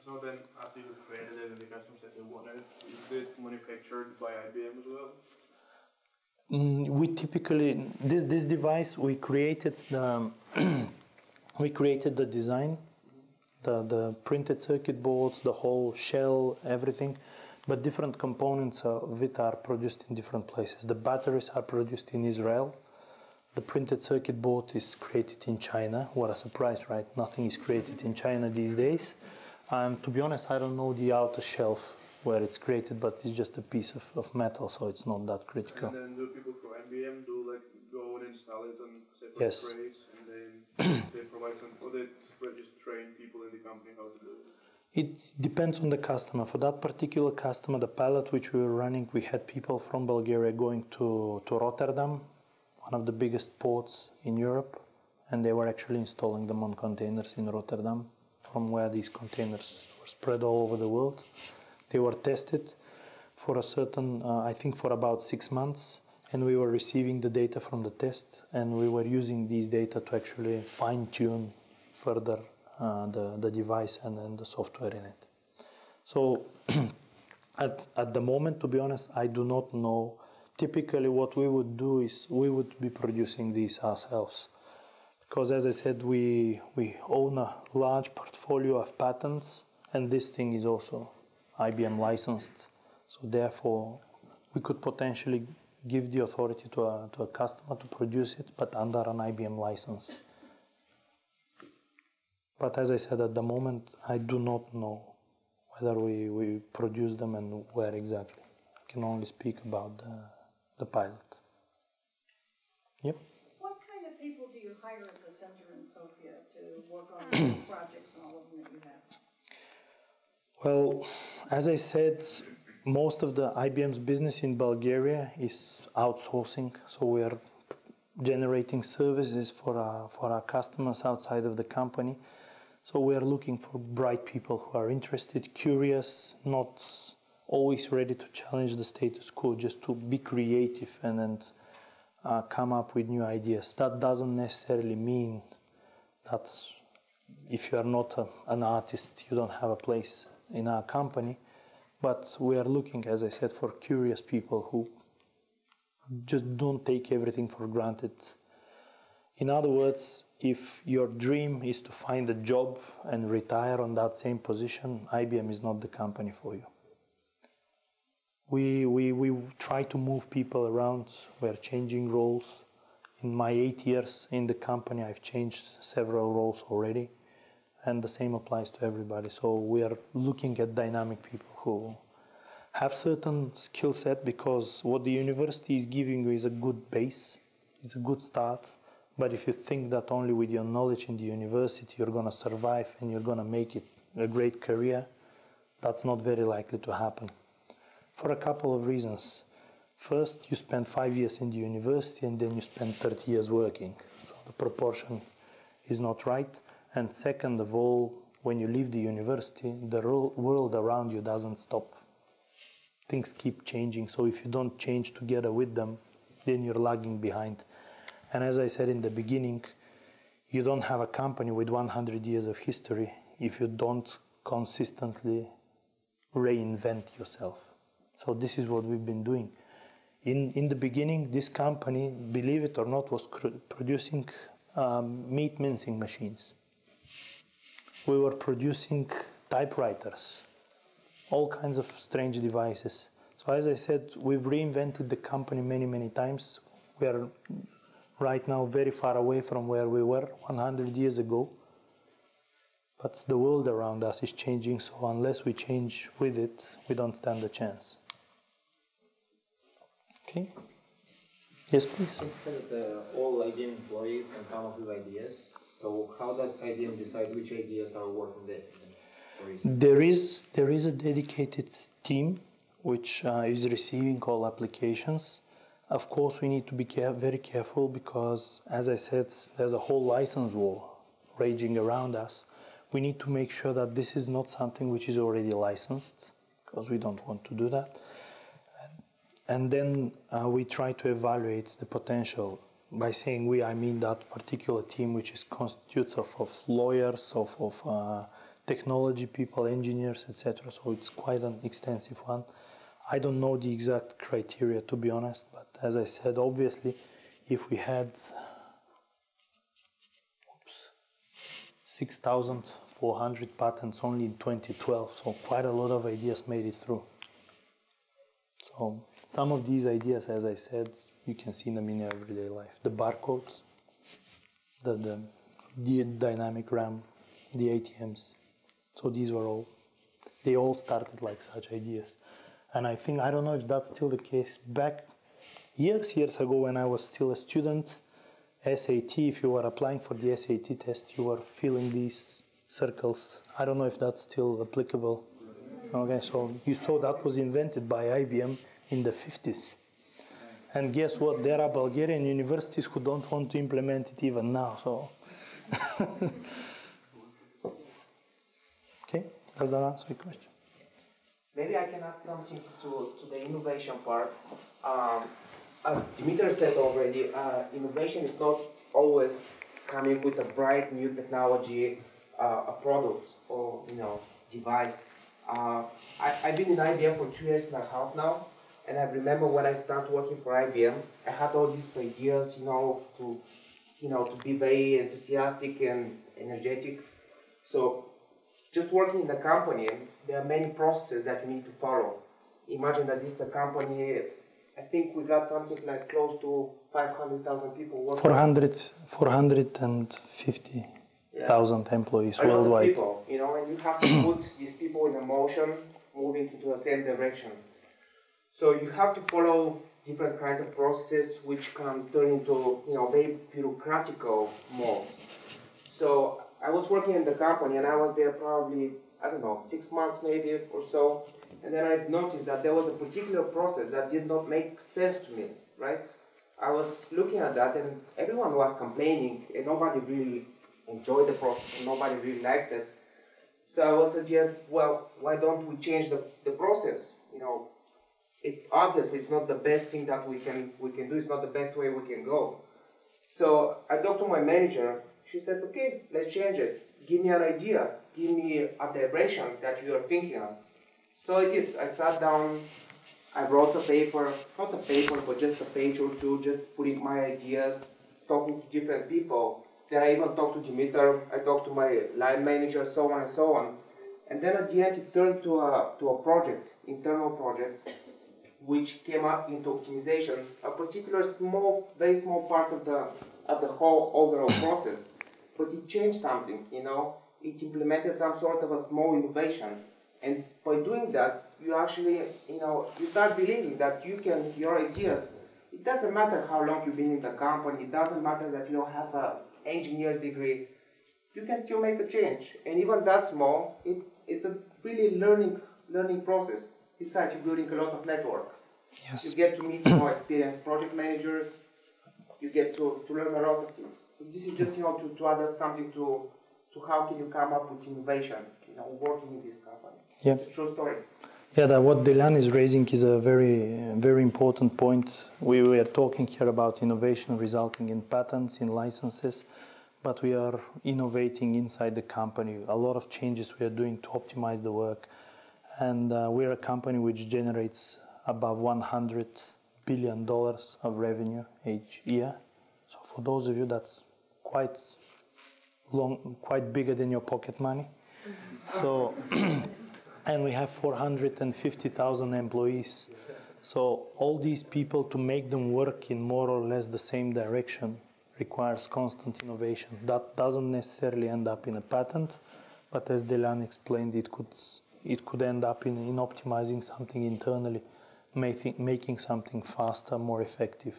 So then, after you created it and the customers that they wanted, is it manufactured by IBM as well? We typically, this device, we created the design, the printed circuit boards, the whole shell, everything, but different components of it are produced in different places. The batteries are produced in Israel. The printed circuit board is created in China. What a surprise, right? Nothing is created in China these days. To be honest, I don't know the outer shelf where it's created, but it's just a piece of metal, so it's not that critical. And then do people from IBM go and install it on separate crates, and then they provide some, or they just train people in the company how to do it? It depends on the customer. For that particular customer, the pilot which we were running, we had people from Bulgaria going to Rotterdam, one of the biggest ports in Europe, and they were actually installing them on containers in Rotterdam, from where these containers were spread all over the world. They were tested for a certain, I think for about 6 months, and we were receiving the data from the test, and we were using these data to actually fine-tune further the device and the software in it. So at the moment, to be honest, I do not know. Typically what we would do is we would be producing these ourselves. Because as I said, we own a large portfolio of patents, and this thing is also IBM licensed. So therefore, we could potentially give the authority to a customer to produce it, but under an IBM license. But as I said, at the moment, I do not know whether we produce them and where exactly. I can only speak about the pilot. Yep. What kind of people do you hire at the center in Sofia to work on these projects and all of them that you have? Well, as I said, most of the IBM's business in Bulgaria is outsourcing, so we are generating services for our customers outside of the company. So we are looking for bright people who are interested, curious, not always ready to challenge the status quo, just to be creative and come up with new ideas. That doesn't necessarily mean that if you are not an artist, you don't have a place in our company. But we are looking, as I said, for curious people who just don't take everything for granted. In other words, if your dream is to find a job and retire on that same position, IBM is not the company for you. We try to move people around. We're changing roles. In my 8 years in the company, I've changed several roles already, and the same applies to everybody. So we are looking at dynamic people who have certain skill set, because what the university is giving you is a good base, it's a good start. But if you think that only with your knowledge in the university you're going to survive and you're going to make it a great career, that's not very likely to happen. For a couple of reasons. First, you spend 5 years in the university and then you spend 30 years working. So the proportion is not right. And second of all, when you leave the university, the world around you doesn't stop. Things keep changing, so if you don't change together with them, then you're lagging behind. And as I said in the beginning, you don't have a company with 100 years of history if you don't consistently reinvent yourself. So this is what we've been doing. In the beginning, this company, believe it or not, was producing meat mincing machines. We were producing typewriters, all kinds of strange devices. So as I said, we've reinvented the company many, many times. We are right now very far away from where we were 100 years ago. But the world around us is changing, so unless we change with it, we don't stand a chance. Okay? Yes, please. You said that all IBM employees can come up with ideas. So how does IBM decide which ideas are worth investing in? There is a dedicated team which is receiving all applications. Of course, we need to be very careful because, as I said, there's a whole license war raging around us. We need to make sure that this is not something which is already licensed, because we don't want to do that. And then we try to evaluate the potential. By saying we, I mean that particular team which is constitutes of lawyers, of technology people, engineers, etc. So it's quite an extensive one. I don't know the exact criteria, to be honest, but as I said, obviously, if we had 6,400 patents only in 2012, so quite a lot of ideas made it through. So some of these ideas, as I said, you can see them in your everyday life. The barcodes, the dynamic RAM, the ATMs. So these were all, they all started like such ideas. And I think, I don't know if that's still the case. Back years ago when I was still a student, SAT, if you were applying for the SAT test, you were filling these circles. I don't know if that's still applicable. Okay, so you saw that was invented by IBM in the 50s. And guess what? There are Bulgarian universities who don't want to implement it even now. So, okay, does that answer your question? Maybe I can add something to the innovation part. As Dimitar said already, innovation is not always coming with a bright new technology, a product or device. I've been in IBM for 2.5 years now. And I remember when I started working for IBM, I had all these ideas, to be very enthusiastic and energetic. So, just working in the company, there are many processes that you need to follow. Imagine that this is a company. I think we got something like close to 500,000 people working. 450,000 employees a worldwide. Lot of people, and you have to put these people in a motion, moving into the same direction. So you have to follow different kinds of processes which can turn into, very bureaucratical mode. So I was working in the company and I was there probably, 6 months maybe or so. And then I noticed that there was a particular process that did not make sense to me, right? I was looking at that and everyone was complaining and nobody really enjoyed the process and nobody really liked it. So I was suggesting, well, why don't we change the process? Obviously it's not the best thing that we can do, it's not the best way we can go. So I talked to my manager, she said, okay, let's change it. Give me an idea, give me a direction that you are thinking of. So I did. I sat down, I wrote a paper, not a paper, but just a page or two, just putting my ideas, talking to different people. Then I even talked to Dimitar, I talked to my line manager, so on and so on. And then at the end it turned to a project, internal project, which came up into optimization, a particular very small part of the whole overall process. But it changed something, it implemented some sort of a small innovation. And by doing that, you actually, you start believing that your ideas, it doesn't matter how long you've been in the company, it doesn't matter that you don't have an engineer degree, you can still make a change. And even that small, it's a really learning process. Besides, you're building a lot of network. Yes. You get to meet experienced project managers, you get to learn a lot of things. So this is just, to add up something to how can you come up with innovation, working in this company. Yeah. It's a true story. Yeah, what Delyan is raising is a very, very important point. We were talking here about innovation resulting in patents, in licenses, but we are innovating inside the company. A lot of changes we are doing to optimize the work. And we're a company which generates above $100 billion of revenue each year. So for those of you, that's quite bigger than your pocket money. So, and we have 450,000 employees. So all these people, to make them work in more or less the same direction, requires constant innovation. That doesn't necessarily end up in a patent, but as Delyan explained, it could end up in optimizing something internally, making something faster, more effective,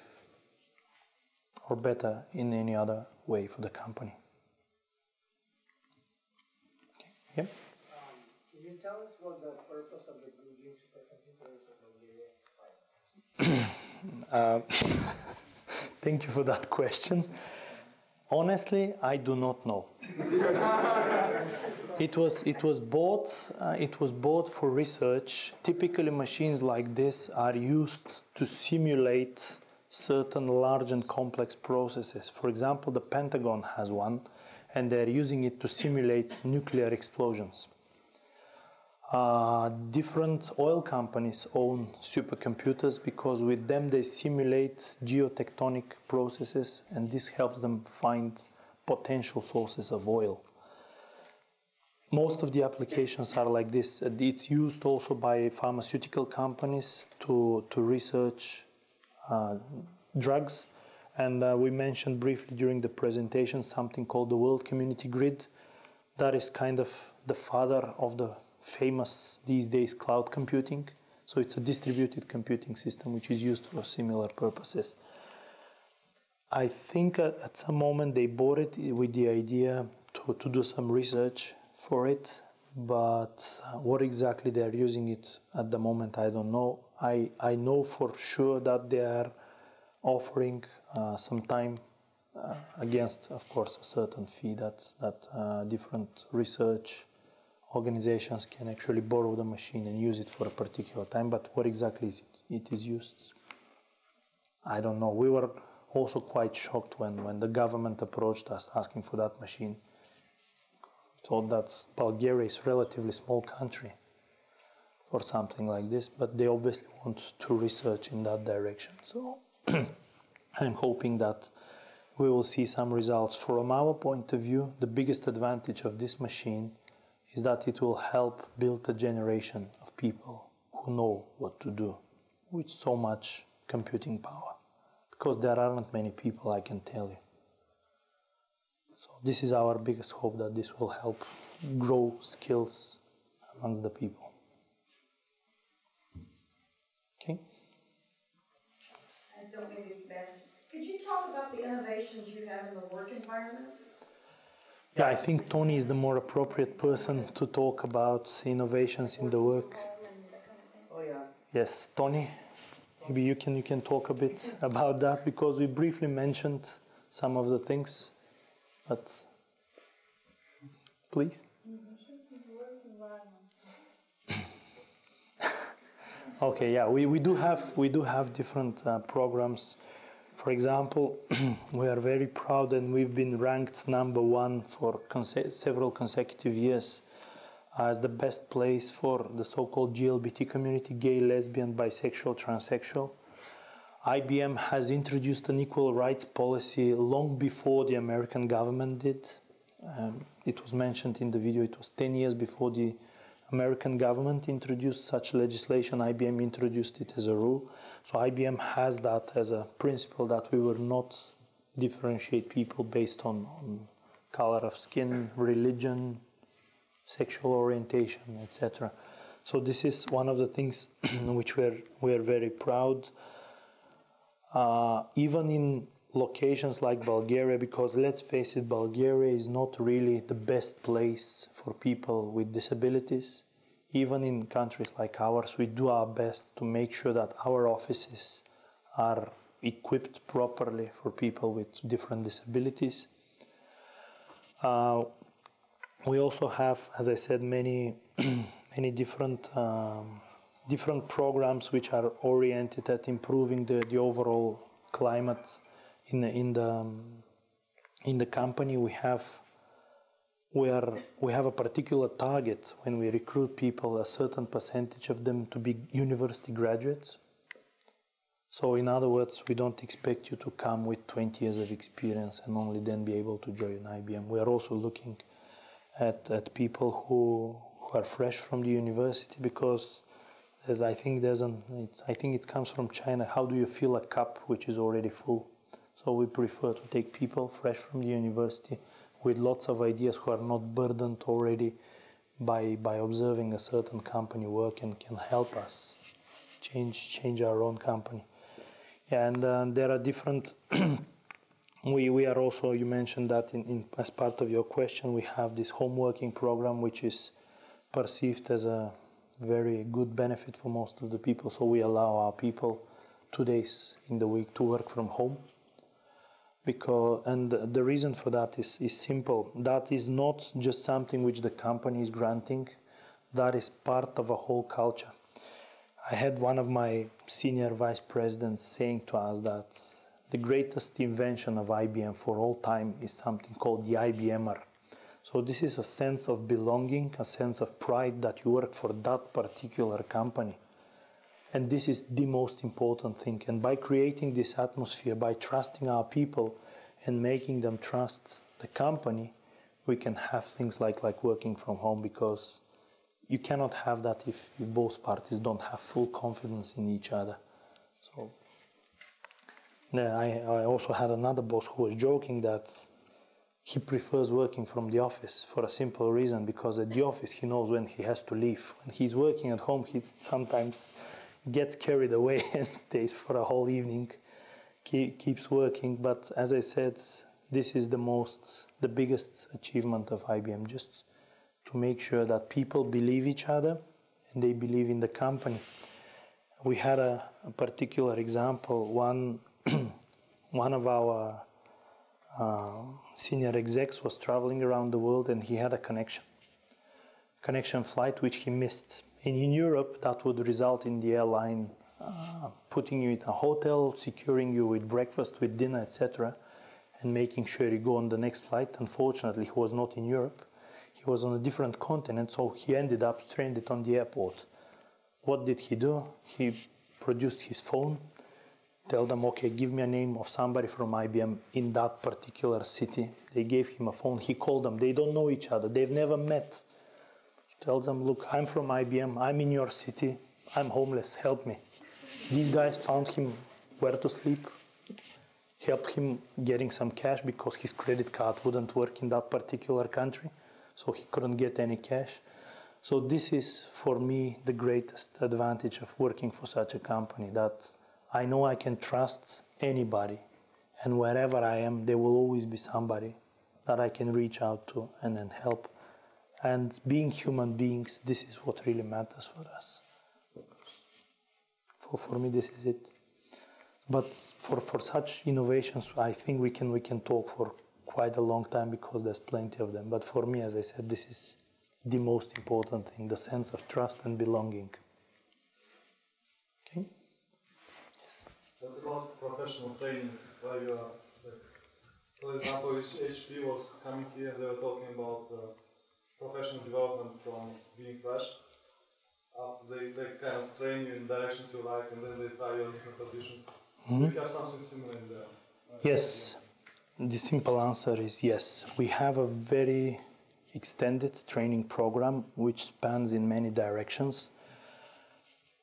or better in any other way for the company. Yeah. Can you tell us what the purpose of the Guji supercomputer is in Bulgaria? Thank you for that question. Honestly, I do not know. It was bought for research. Typically, machines like this are used to simulate certain large and complex processes. For example, the Pentagon has one, and they're using it to simulate nuclear explosions. Different oil companies own supercomputers because with them they simulate geotectonic processes, and this helps them find potential sources of oil. Most of the applications are like this. It's used also by pharmaceutical companies to research drugs. And we mentioned briefly during the presentation something called the World Community Grid. That is kind of the father of the famous these days cloud computing. So it's a distributed computing system which is used for similar purposes. I think at some moment they bought it with the idea to do some research for it, but what exactly they are using it at the moment, I don't know. I know for sure that they are offering some time against, of course, a certain fee that different research organizations can actually borrow the machine and use it for a particular time. But what exactly it is used, I don't know. We were also quite shocked when the government approached us asking for that machine. Thought that Bulgaria is a relatively small country for something like this, but they obviously want to research in that direction. So I'm hoping that we will see some results. From our point of view, the biggest advantage of this machine is that it will help build a generation of people who know what to do with so much computing power, because there aren't many people, I can tell you. So this is our biggest hope, that this will help grow skills amongst the people. Okay? I don't mean to be bad. Could you talk about the innovations you have in the work environment? Yeah, I think Tony is the more appropriate person to talk about innovations in the work. Oh yeah. Yes, Tony, maybe you can talk a bit about that, because we briefly mentioned some of the things, but please. Okay, yeah, we do have different programs. For example, we are very proud, and we've been ranked #1 for several consecutive years as the best place for the so-called GLBT community, gay, lesbian, bisexual, transsexual. IBM has introduced an equal rights policy long before the American government did. It was mentioned in the video, it was 10 years before the American government introduced such legislation. IBM introduced it as a rule. So IBM has that as a principle, that we will not differentiate people based on color of skin, religion, sexual orientation, etc. So this is one of the things which we are very proud. Even in locations like Bulgaria, because let's face it, Bulgaria is not really the best place for people with disabilities. Even in countries like ours, we do our best to make sure that our offices are equipped properly for people with different disabilities. We also have, as I said, many different programs which are oriented at improving the overall climate in the company. We have a particular target when we recruit people, a certain percentage of them to be university graduates. So in other words, we don't expect you to come with 20 years of experience and only then be able to join IBM. We are also looking at people who are fresh from the university, because I think it comes from China. How do you fill a cup which is already full? So we prefer to take people fresh from the university with lots of ideas, who are not burdened already by observing a certain company work, and can help us change our own company. And there are different We are also, you mentioned that as part of your question, we have this home working program, which is perceived as a very good benefit for most of the people. So we allow our people 2 days in the week to work from home. And the reason for that is simple. That is not just something which the company is granting. That is part of a whole culture. I had one of my senior vice presidents saying to us that the greatest invention of IBM for all time is something called the IBMer. So this is a sense of belonging, a sense of pride that you work for that particular company. And this is the most important thing. And by creating this atmosphere, by trusting our people and making them trust the company, we can have things like working from home, because you cannot have that if both parties don't have full confidence in each other. So I also had another boss who was joking that he prefers working from the office for a simple reason, because at the office he knows when he has to leave. When he's working at home, he sometimes gets carried away and stays for a whole evening, keeps working. But as I said, this is the biggest achievement of IBM, just to make sure that people believe each other and they believe in the company. We had a particular example. One of our senior execs was traveling around the world, and he had a connection flight which he missed. And in Europe, that would result in the airline putting you in a hotel, securing you with breakfast, with dinner, etc., and making sure you go on the next flight. Unfortunately, he was not in Europe. He was on a different continent, so he ended up stranded on the airport. What did he do? He produced his phone, tell them, okay, give me a name of somebody from IBM in that particular city. They gave him a phone. He called them. They don't know each other. They've never met. He tells them, look, I'm from IBM. I'm in your city. I'm homeless. Help me. These guys found him where to sleep, helped him getting some cash because his credit card wouldn't work in that particular country, so he couldn't get any cash. So this is, for me, the greatest advantage of working for such a company, that I know I can trust anybody, and wherever I am, there will always be somebody that I can reach out to and then help. And being human beings, this is what really matters for us. For me, this is it. But for such innovations, I think we can talk for quite a long time, because there's plenty of them. But for me, as I said, this is the most important thing, the sense of trust and belonging. Okay? Yes. What about professional training? For example, HP was coming here, they were talking about professional development from being fresh. They kind of train you in directions you like, and then they try you on different positions. Do you have something similar in there? Yes. The simple answer is yes. We have a very extended training program which spans in many directions.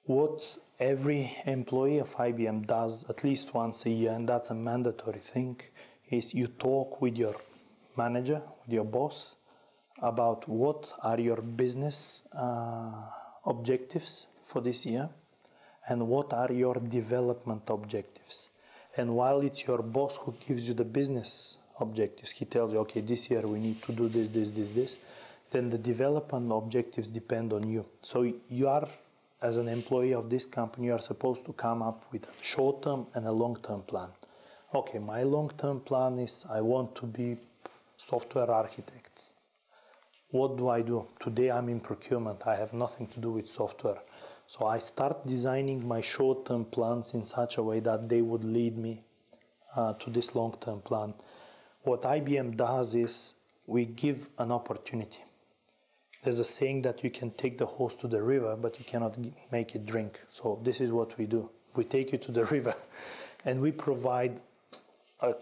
What every employee of IBM does at least once a year, and that's a mandatory thing, is you talk with your manager, with your boss, about what are your business objectives for this year and what are your development objectives. And while it's your boss who gives you the business objectives, he tells you, okay, this year we need to do this, then the development objectives depend on you. So you are, as an employee of this company, you are supposed to come up with a short-term and a long-term plan. Okay, my long-term plan is I want to be software architect. What do I do? Today I'm in procurement. I have nothing to do with software. So I start designing my short-term plans in such a way that they would lead me to this long-term plan. What IBM does is we give an opportunity. There's a saying that you can take the horse to the river, but you cannot make it drink. So this is what we do. We take you to the river, and we provide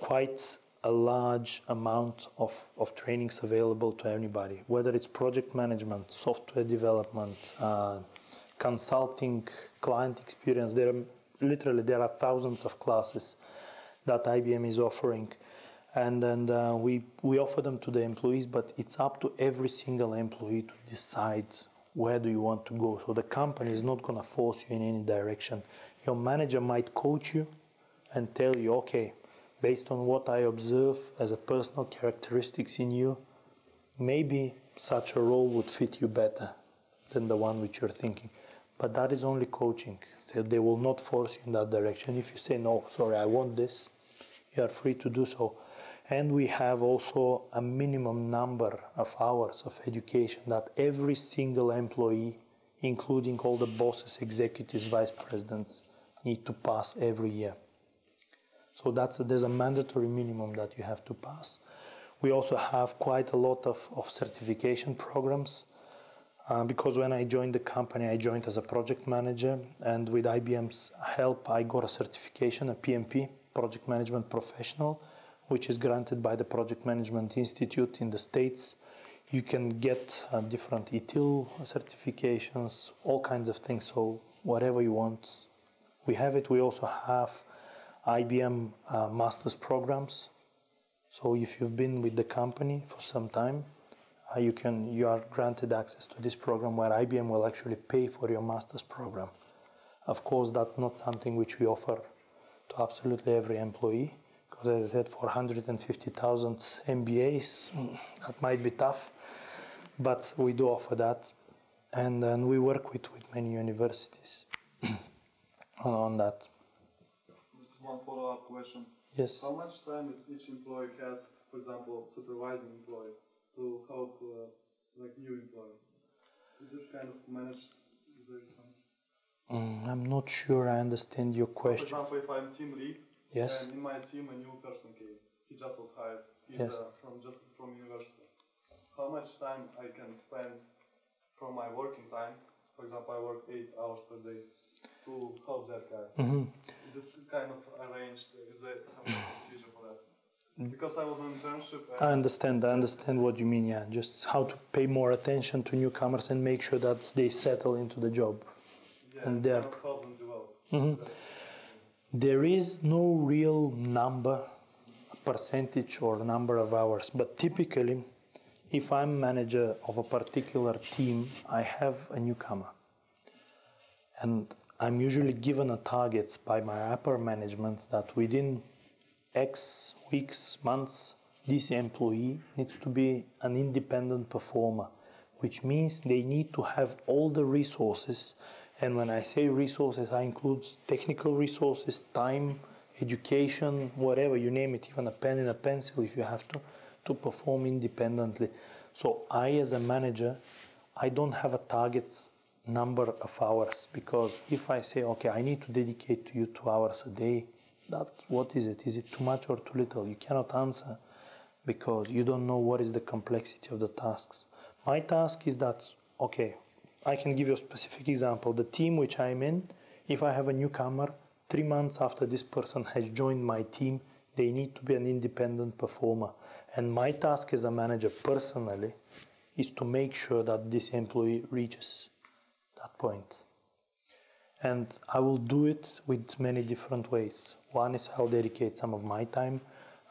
quite a large amount of trainings available to anybody, whether it's project management, software development, consulting, client experience. There are thousands of classes that IBM is offering. And then we offer them to the employees, but it's up to every single employee to decide where do you want to go. So the company is not going to force you in any direction. Your manager might coach you and tell you, okay, based on what I observe as a personal characteristics in you, maybe such a role would fit you better than the one which you're thinking. But that is only coaching. So they will not force you in that direction. If you say, no, sorry, I want this, you are free to do so. And we have also a minimum number of hours of education that every single employee, including all the bosses, executives, vice presidents, need to pass every year. So there's a mandatory minimum that you have to pass. We also have quite a lot of certification programs because when I joined the company, I joined as a project manager, and with IBM's help, I got a certification, a PMP, Project Management Professional, which is granted by the Project Management Institute in the States. You can get different ETIL certifications, all kinds of things, so whatever you want, we have it. We also have IBM master's programs. So if you've been with the company for some time, you are granted access to this program where IBM will actually pay for your master's program. Of course, that's not something which we offer to absolutely every employee, because as I said, for 150,000 MBAs, that might be tough, but we do offer that. And then we work with many universities on that. Just one follow-up question. Yes. How much time is each employee has, for example, supervising employee, to help like new employee? Is it kind of managed? Is there some? I'm not sure I understand your question. So for example, if I'm team lead, yes, and in my team a new person came, he just was hired, he's yes, from university. How much time I can spend from my working time? For example, I work 8 hours per day to help that guy. Mm-hmm. Is it kind of arranged? Is there some procedure for that? Because I was on internship. I understand what you mean, yeah. Just how to pay more attention to newcomers and make sure that they settle into the job. Yeah, and kind of help them develop. Mm-hmm. There is no real number, percentage or number of hours, but typically, if I'm manager of a particular team, I have a newcomer. And I'm usually given a target by my upper management that within X weeks, months, this employee needs to be an independent performer, which means they need to have all the resources. And when I say resources, I include technical resources, time, education, whatever, you name it, even a pen and a pencil if you have to perform independently. So I, as a manager, I don't have a target number of hours, because if I say, okay, I need to dedicate to you 2 hours a day, what is it? Is it too much or too little? You cannot answer because you don't know what is the complexity of the tasks. My task is that, okay, I can give you a specific example. The team which I'm in, if I have a newcomer, 3 months after this person has joined my team, they need to be an independent performer. And my task as a manager personally is to make sure that this employee reaches that point. And I will do it with many different ways. One is I'll dedicate some of my time.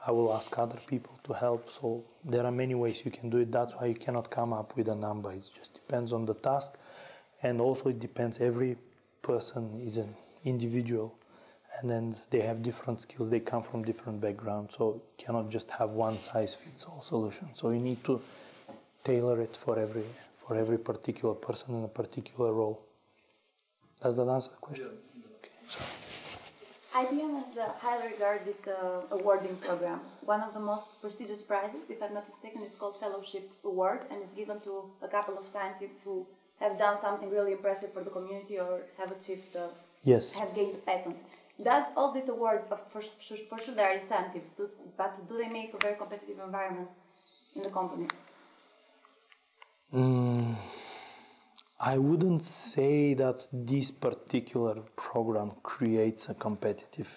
I will ask other people to help. So there are many ways you can do it. That's why you cannot come up with a number. It just depends on the task. And also it depends, every person is an individual. And then they have different skills. They come from different backgrounds. So you cannot just have one size fits all solution. So you need to tailor it for every particular person in a particular role. Does that answer the question? Yeah. Okay, so. IBM has a highly regarded awarding program. One of the most prestigious prizes, if I'm not mistaken, is called Fellowship Award, and it's given to a couple of scientists who have done something really impressive for the community or have achieved, yes, have gained a patent. Does all this award, for sure there are incentives, but do they make a very competitive environment in the company? I wouldn't say that this particular program creates a competitive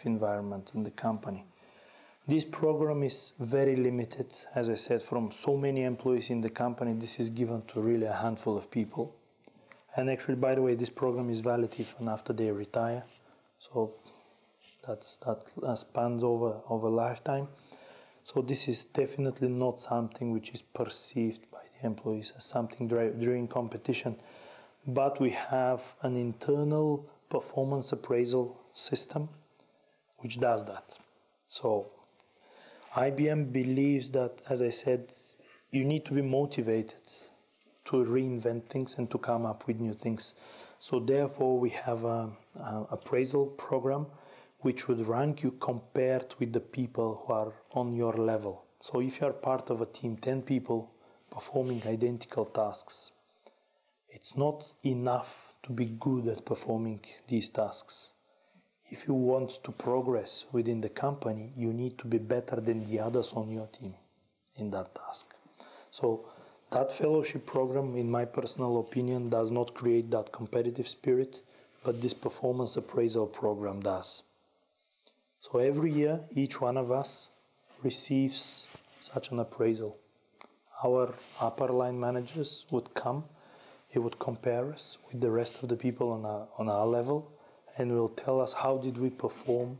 environment in the company. This program is very limited, as I said, from so many employees in the company. This is given to really a handful of people. And actually, by the way, this program is valid even after they retire. So that spans over a lifetime. So this is definitely not something which is perceived by the employees as something during competition. But we have an internal performance appraisal system which does that. So IBM believes that, as I said, you need to be motivated to reinvent things and to come up with new things. So therefore we have an appraisal program which would rank you compared with the people who are on your level. So if you are part of a team, 10 people performing identical tasks, it's not enough to be good at performing these tasks. If you want to progress within the company, you need to be better than the others on your team in that task. So that fellowship program, in my personal opinion, does not create that competitive spirit, but this performance appraisal program does. So every year, each one of us receives such an appraisal. Our upper line managers would come, he would compare us with the rest of the people on our level, and will tell us how did we perform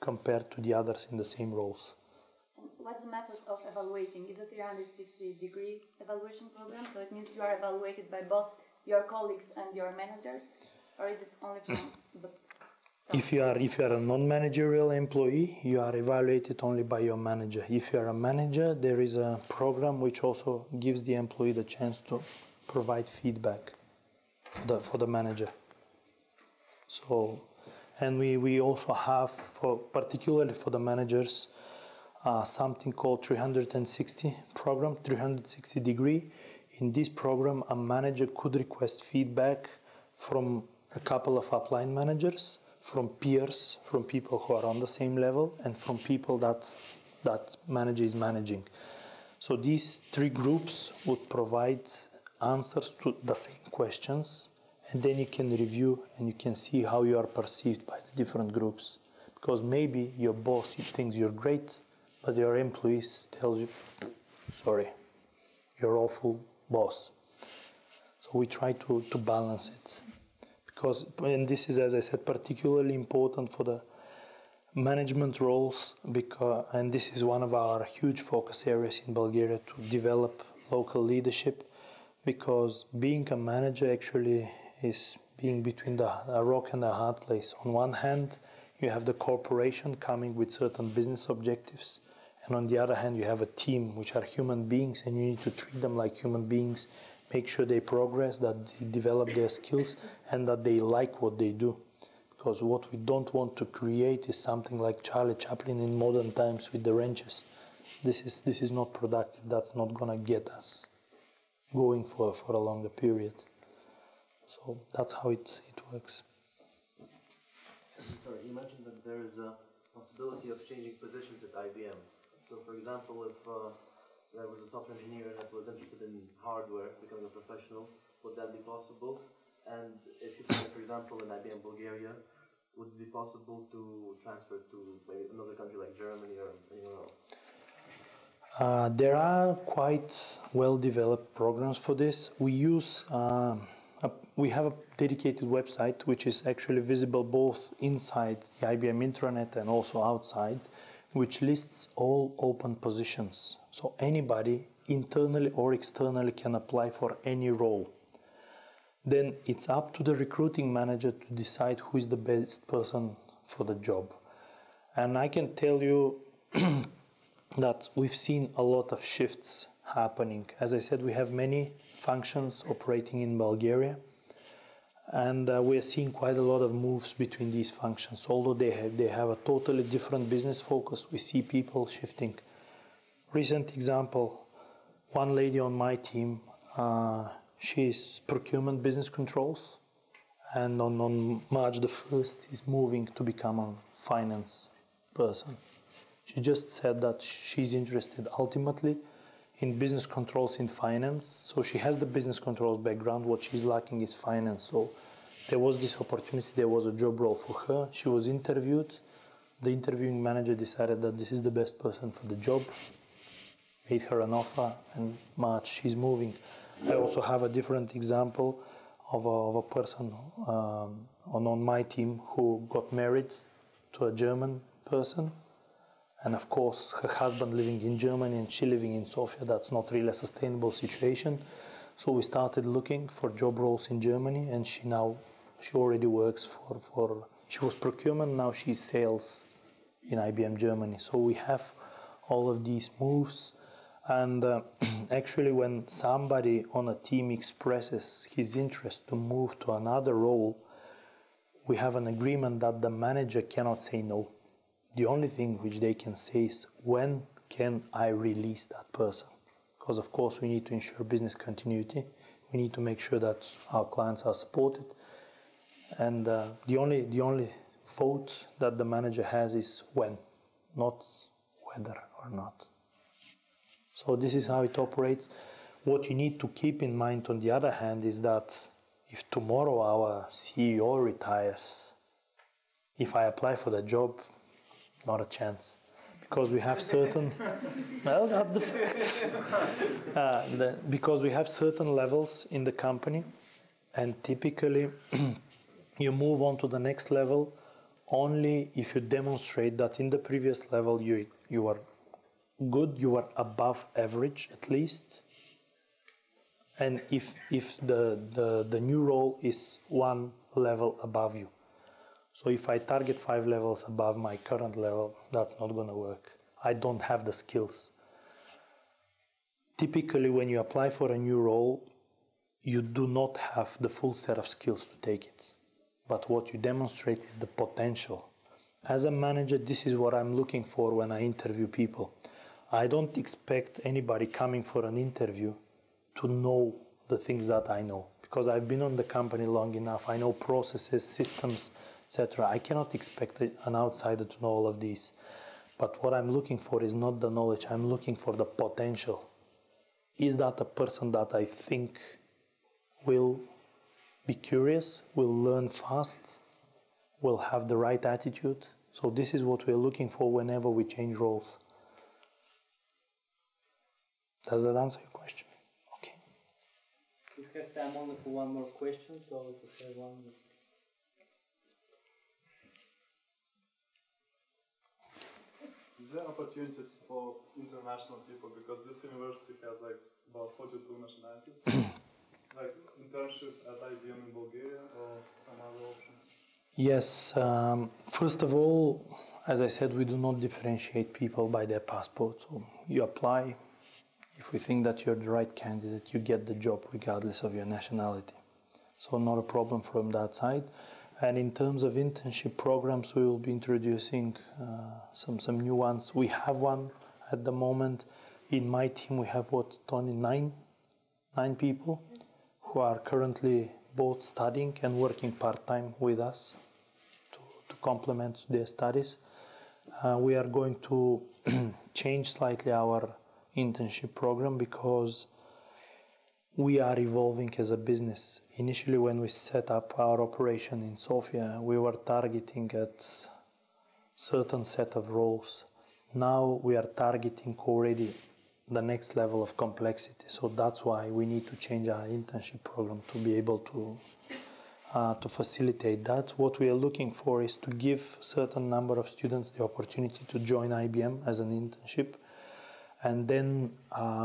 compared to the others in the same roles. What's the method of evaluating? Is it a 360-degree evaluation program? So it means you are evaluated by both your colleagues and your managers, or is it only from the... If you are a non-managerial employee, you are evaluated only by your manager. If you are a manager, there is a program which also gives the employee the chance to provide feedback for the manager. So, and we also have, particularly for the managers, something called 360 program, 360 degree. In this program, a manager could request feedback from a couple of upline managers, from peers, from people who are on the same level, and from people that manager is managing. So these three groups would provide answers to the same questions, and then you can review and you can see how you are perceived by the different groups. Because maybe your boss thinks you're great, but your employees tell you, sorry, you're awful boss. So we try to balance it. Because, and this is, as I said, particularly important for the management roles, and this is one of our huge focus areas in Bulgaria, to develop local leadership, because being a manager actually is being between a rock and a hard place. On one hand, you have the corporation coming with certain business objectives, and on the other hand, you have a team, which are human beings, and you need to treat them like human beings, make sure they progress, that they develop their skills, and that they like what they do. Because what we don't want to create is something like Charlie Chaplin in modern times with the wrenches. This is not productive. That's not going to get us going for a longer period. So that's how it works. Sorry, you mentioned that there is a possibility of changing positions at IBM. So, for example, if there was a software engineer that was interested in hardware, becoming a professional, would that be possible? And if you started, for example, in IBM Bulgaria, would it be possible to transfer to maybe another country like Germany or anywhere else? There are quite well-developed programs for this. We have a dedicated website which is actually visible both inside the IBM intranet and also outside, which lists all open positions. So anybody, internally or externally, can apply for any role. Then it's up to the recruiting manager to decide who is the best person for the job. And I can tell you that we've seen a lot of shifts happening. As I said, we have many functions operating in Bulgaria, and we are seeing quite a lot of moves between these functions. Although they have a totally different business focus, we see people shifting. Recent example, one lady on my team, she's procurement business controls, and on March the 1st is moving to become a finance person. She just said that she's interested ultimately in business controls in finance. So she has the business controls background. What she's lacking is finance. So there was this opportunity, there was a job role for her. She was interviewed. The interviewing manager decided that this is the best person for the job, made her an offer, and March she's moving. I also have a different example of a person on my team who got married to a German person. And of course, her husband living in Germany and she living in Sofia, that's not really a sustainable situation. So we started looking for job roles in Germany, and she already works she was procurement, now she's sales in IBM Germany. So we have all of these moves, and actually when somebody on a team expresses his interest to move to another role, we have an agreement that the manager cannot say no. The only thing which they can say is, when can I release that person? Because of course we need to ensure business continuity. We need to make sure that our clients are supported. And the only vote that the manager has is when, not whether or not. So this is how it operates. What you need to keep in mind on the other hand is that if tomorrow our CEO retires, if I apply for the job, not a chance. Because we have certain, well, that's the fact. Because we have certain levels in the company, and typically you move on to the next level only if you demonstrate that in the previous level you are good, you are above average at least, and if the new role is one level above you. So if I target 5 levels above my current level, that's not going to work. I don't have the skills. Typically, when you apply for a new role, you do not have the full set of skills to take it. But what you demonstrate is the potential. As a manager, this is what I'm looking for when I interview people. I don't expect anybody coming for an interview to know the things that I know, because I've been on the company long enough. I know processes, systems, etc. I cannot expect an outsider to know all of these. But what I'm looking for is not the knowledge, I'm looking for the potential. Is that a person that I think will be curious, will learn fast, will have the right attitude? So this is what we're looking for whenever we change roles. Does that answer your question? Okay. We have time only for one more question, so if you have one. Is there opportunities for international people, because this university has like about 42 nationalities, like internship at IBM in Bulgaria or some other options? Yes, first of all, as I said, we do not differentiate people by their passport. So you apply, if we think that you're the right candidate, you get the job regardless of your nationality. So not a problem from that side. And in terms of internship programs, we will be introducing some new ones. We have one at the moment. In my team, we have, Tony, nine people who are currently both studying and working part-time with us to complement their studies. We are going to change slightly our internship program because we are evolving as a business. Initially, when we set up our operation in Sofia, we were targeting at certain set of roles. Now we are targeting already the next level of complexity. So that's why we need to change our internship program to be able to facilitate that. What we are looking for is to give a certain number of students the opportunity to join IBM as an internship. And then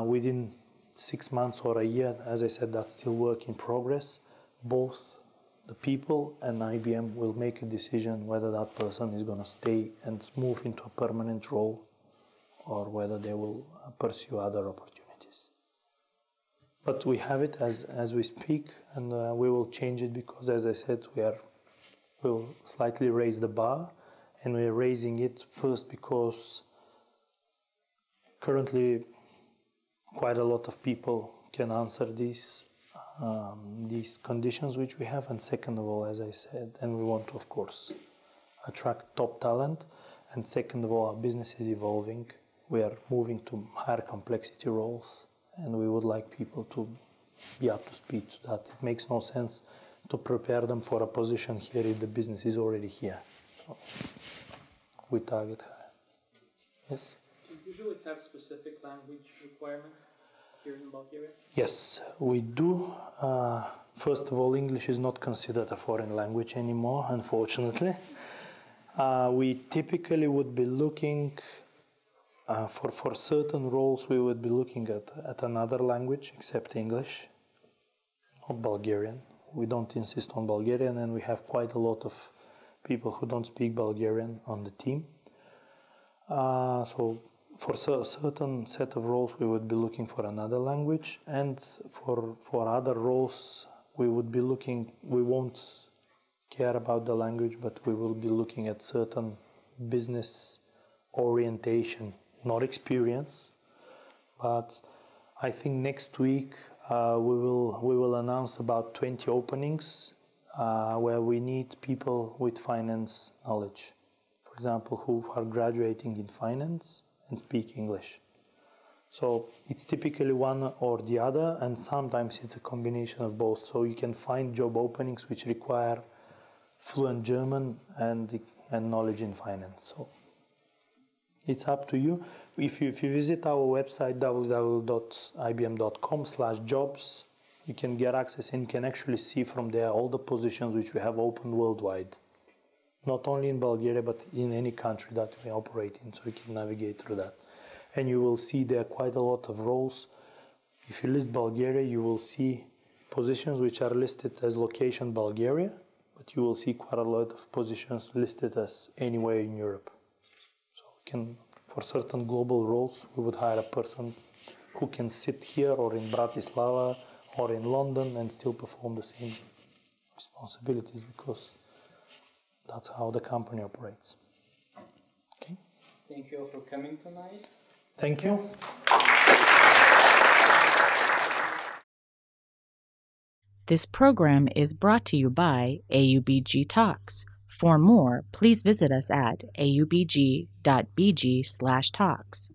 within 6 months or a year, as I said, that's still work in progress. Both the people and IBM will make a decision whether that person is going to stay and move into a permanent role or whether they will pursue other opportunities. But we have it as we speak, and we will change it because, as I said, we will slightly raise the bar, and we're raising it first because currently quite a lot of people can answer these conditions which we have, and second of all, as I said, and we want to, of course, attract top talent, and second of all, our business is evolving. We are moving to higher complexity roles, and we would like people to be up to speed to that. It makes no sense to prepare them for a position here if the business is already here. So we target higher. Yes? Do you usually have specific language requirements here in Bulgaria? Yes, we do. First of all, English is not considered a foreign language anymore, unfortunately. We typically would be looking, for certain roles, we would be looking at another language except English, not Bulgarian. We don't insist on Bulgarian, and we have quite a lot of people who don't speak Bulgarian on the team. So for a certain set of roles, we would be looking for another language, and for other roles, we would be looking. We won't care about the language, but we will be looking at certain business orientation, not experience. But I think next week we will announce about 20 openings where we need people with finance knowledge. For example, who are graduating in finance and speak English. So it's typically one or the other, and sometimes it's a combination of both. So you can find job openings which require fluent German and knowledge in finance. So it's up to you. If you visit our website www.ibm.com/jobs, you can get access and you can actually see from there all the positions which we have open worldwide. Not only in Bulgaria, but in any country that we operate in, so you can navigate through that. And you will see there are quite a lot of roles. If you list Bulgaria, you will see positions which are listed as location Bulgaria, but you will see quite a lot of positions listed as anywhere in Europe. So we can, for certain global roles, we would hire a person who can sit here or in Bratislava or in London and still perform the same responsibilities, because that's how the company operates. Okay. Thank you all for coming tonight. Thank you. This program is brought to you by AUBGTalks. For more, please visit us at aubg.bg/talks.